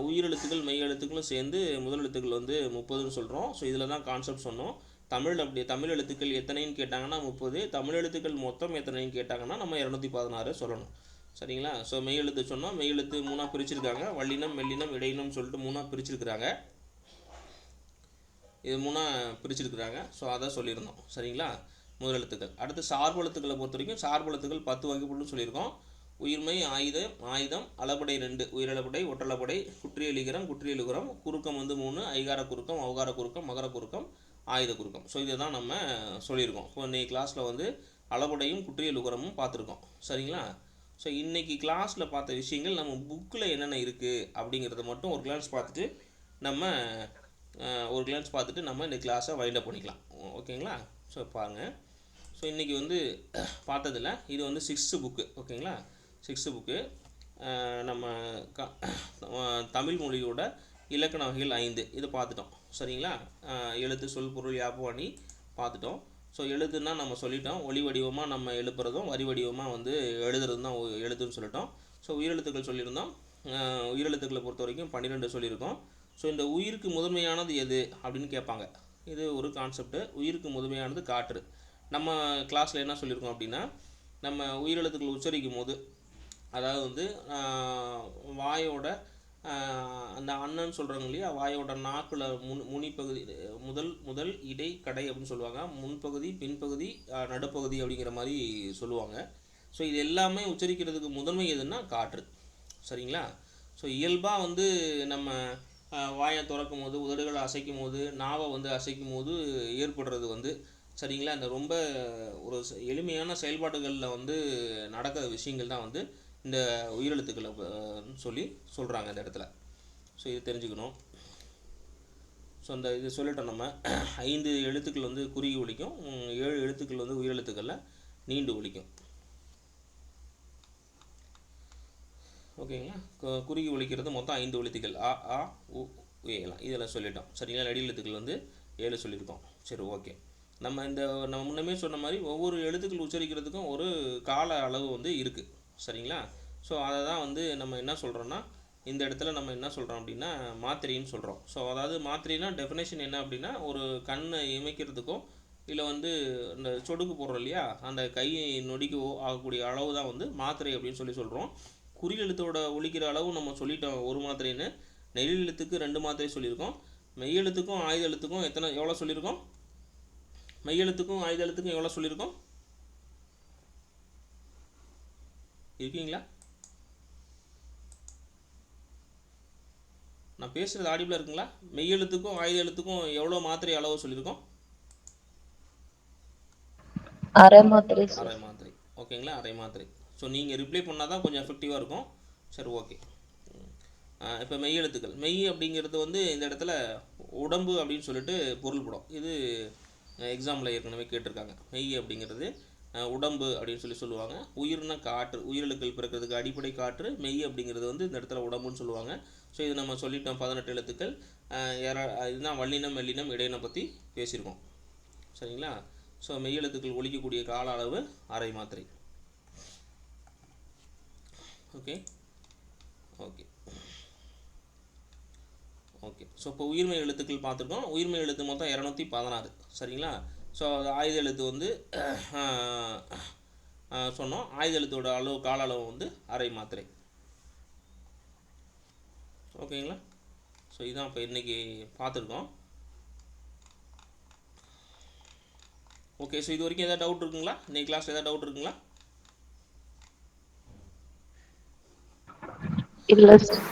உயிரெழுத்துக்கள் மெய் எழுத்துக்களும் சேர்ந்து முதலெழுத்துக்கள் வந்து 30ன்னு சொல்கிறோம். ஸோ இதில் தான் கான்செப்ட் சொன்னோம். தமிழ் எழுத்துக்கள் எத்தனைன்னு கேட்டாங்கன்னா 30, தமிழ் எழுத்துக்கள் மொத்தம் எத்தனைன்னு கேட்டாங்கன்னா நம்ம 216 சொல்லணும். சரிங்களா. ஸோ மெய் எழுத்து சொன்னால் மெய் எழுத்து 3ஆக பிரிச்சிருக்காங்க. வல்லினம், மெல்லினம், இடையினம் சொல்லிட்டு 3ஆக பிரிச்சிருக்கிறாங்க. இது 3ஆக பிரிச்சிருக்கிறாங்க. ஸோ அதை சொல்லியிருந்தோம். சரிங்களா. முதலெழுத்துக்கள். அடுத்து சார்பெழுத்துக்களை பொறுத்த வரைக்கும் சார்பெழுத்துக்கள் 10 வகைப்படும் சொல்லியிருக்கோம். உயிர்மை, ஆயுதம், அளபடை 2, உயிரளபடை, ஒற்றளபடை, குற்றியலிகரம், குற்றியலுகரம், குறுக்கம் வந்து 3, ஐகார குறுக்கம், அவகார குறுக்கம், மகர குறுக்கம், ஆயுத குறுக்கம். ஸோ இதை தான் நம்ம சொல்லியிருக்கோம். இப்போ இன்றைக்கி கிளாஸில் வந்து அளபடையும் குற்றியலுகரமும் பார்த்துருக்கோம். சரிங்களா. ஸோ இன்றைக்கி கிளாஸில் பார்த்த விஷயங்கள் நம்ம புக்கில் என்னென்ன இருக்குது அப்படிங்கிறத மட்டும் ஒரு கிளான்ஸ் பார்த்துட்டு நம்ம இந்த கிளாஸை வைண்ட் அப் பண்ணிக்கலாம். ஓகேங்களா. ஸோ பாருங்கள். ஸோ இன்றைக்கி வந்து பார்த்ததில் இது வந்து 6th புக்கு. ஓகேங்களா. 6th புக்கு நம்ம தமிழ் மொழியோட இலக்கண வகைகள் 5 இது பார்த்துட்டோம். சரிங்களா. எழுத்து, சொல், பொருள், யாப்பு, அணி பார்த்துட்டோம். ஸோ எழுத்துன்னா நம்ம சொல்லிட்டோம், ஒளி வடிவமாக நம்ம எழுப்புறதும் வரி வடிவமாக வந்து எழுதுறதும் தான் எழுத்துன்னு சொல்லிட்டோம். ஸோ உயிரெழுத்துக்கள் சொல்லியிருந்தோம். உயிரெழுத்துக்களை பொறுத்த வரைக்கும் 12 சொல்லியிருக்கோம். ஸோ இந்த உயிருக்கு முதன்மையானது எது அப்படின்னு கேட்பாங்க. இது ஒரு கான்செப்ட். உயிருக்கு முதன்மையானது காற்று. நம்ம கிளாஸில் என்ன சொல்லியிருக்கோம் அப்படின்னா நம்ம உயிரெழுத்துக்கள் உச்சரிக்கும் போது, அதாவது வந்து வாயோட அந்த அண்ணன்னு சொல்கிறாங்க இல்லையா, வாயோட நாக்கில் முனிப்பகுதி முதல் இடை கடை அப்படின்னு சொல்லுவாங்க, முன்பகுதி பின்பகுதி நடுப்பகுதி அப்படிங்கிற மாதிரி சொல்லுவாங்க. ஸோ இது எல்லாமே உச்சரிக்கிறதுக்கு முதன்மை எதுன்னா காற்று. சரிங்களா? ஸோ இயல்பாக வந்து நம்ம வாயை திறக்கும் போது, உதடுகளை அசைக்கும் போது, நாவை வந்து அசைக்கும் போது ஏற்படுறது வந்து சரிங்களா, இந்த ரொம்ப ஒரு எளிமையான செயல்பாடுகளில் வந்து நடக்கிற விஷயங்கள் தான் வந்து இந்த உயிரெழுத்துக்களை சொல்லி சொல்கிறாங்க இந்த இடத்துல. ஸோ இது தெரிஞ்சுக்கணும். ஸோ இந்த இது சொல்லிட்டோம் நம்ம. 5 எழுத்துக்கள் வந்து குறுகி ஒலிக்கும், 7 எழுத்துக்கள் வந்து உயிரெழுத்துக்களில் நீண்டு ஒலிக்கும். ஓகேங்களா? குறுகி ஒலிக்கிறது மொத்தம் 5 எழுத்துக்கள், அ ஆ உ எல்லாம் இதெல்லாம் சொல்லிட்டோம். சரிங்களா? நெடில் எழுத்துக்கள் வந்து 7 சொல்லியிருக்கோம். சரி, ஓகே. நம்ம முன்னமே சொன்ன மாதிரி ஒவ்வொரு எழுத்துக்கள் உச்சரிக்கிறதுக்கும் ஒரு கால அளவு வந்து இருக்குது. சரிங்களா? ஸோ அதை தான் வந்து நம்ம என்ன சொல்கிறோன்னா, இந்த இடத்துல நம்ம என்ன சொல்கிறோம் அப்படின்னா மாத்திரைன்னு சொல்கிறோம். ஸோ அதாவது மாத்திரைனா டெஃபினேஷன் என்ன அப்படின்னா, ஒரு கண்ணை இமைக்கிறதுக்கும் இல்லை வந்து இந்த சொடுக்கு போடுறோம் இல்லையா, அந்த கை நொடிக்கு ஆகக்கூடிய அளவு தான் வந்து மாத்திரை அப்படின்னு சொல்கிறோம். குறில் எழுத்தோட ஒலிக்கிற அளவு நம்ம சொல்லிட்டோம் ஒரு மாத்திரைன்னு. நெல் எழுத்துக்கு 2 மாத்திரை சொல்லியிருக்கோம். மெய்யெழுத்துக்கும் ஆயுத எழுத்துக்கும் எவ்வளோ சொல்லியிருக்கோம்? மெய்யெழுத்துக்கும் ஆயுத எழுத்துக்கும் எவ்வளோ சொல்லியிருக்கோம்? இருக்கீங்களா? நான் பேசுகிறது ஆடிபிளாக இருக்குங்களா? மெய்யெழுத்துக்கும் ஆயுத எழுத்துக்கும் எவ்வளோ மாத்திரை அளவு சொல்லியிருக்கோம்? அரை மாத்திரை அரை மாத்திரை. ஓகேங்களா? அரை மாத்திரை. ஸோ நீங்கள் ரிப்ளை பண்ணால் தான் கொஞ்சம் எஃபெக்டிவாக இருக்கும். சரி, ஓகே. இப்போ மெய்யெழுத்துக்கள், மெய் அப்படிங்கிறது வந்து இந்த இடத்துல உடம்பு அப்படின்னு சொல்லிட்டு பொருள்படும். இது எக்ஸாம்பிள் ஏற்கனவே கேட்டிருக்காங்க. மெய் அப்படிங்கிறது உடம்பு அப்படின்னு சொல்லுவாங்க. உயிர்னா காற்று, உயிரெழுக்கள் பிறக்கிறதுக்கு அடிப்படை காற்று. மெய் அப்படிங்கிறது வந்து இந்த இடத்துல உடம்புன்னு சொல்லுவாங்க. ஸோ இது நம்ம சொல்லிட்டோம் 18 எழுத்துக்கள். இதுதான் வல்லினம் மெல்லினம் இடையினம் பற்றி பேசியிருக்கோம். சரிங்களா? ஸோ மெய்யெழுத்துக்கள் ஒலிக்கக்கூடிய கால அளவு அரை மாத்திரை. Okay okay okay. ஸோ இப்போ உயிர்மை எழுத்துக்கள் பார்த்துருக்கோம். உயிர்மை எழுத்து மொத்தம் 216. சரிங்களா? ஸோ அது ஆயுத எழுத்து வந்து சொன்னோம். ஆயுத எழுத்தோட கால அளவு வந்து அரை மாத்திரை. ஓகேங்களா? ஸோ இதுதான் இப்போ இன்றைக்கி பார்த்துருக்கோம். ஓகே. ஸோ இது வரைக்கும் எதாவது டவுட் இருக்குங்களா? இன்றைக்கி கிளாஸ் எதாவது டவுட் இருக்குங்களா? இல்லை சார்.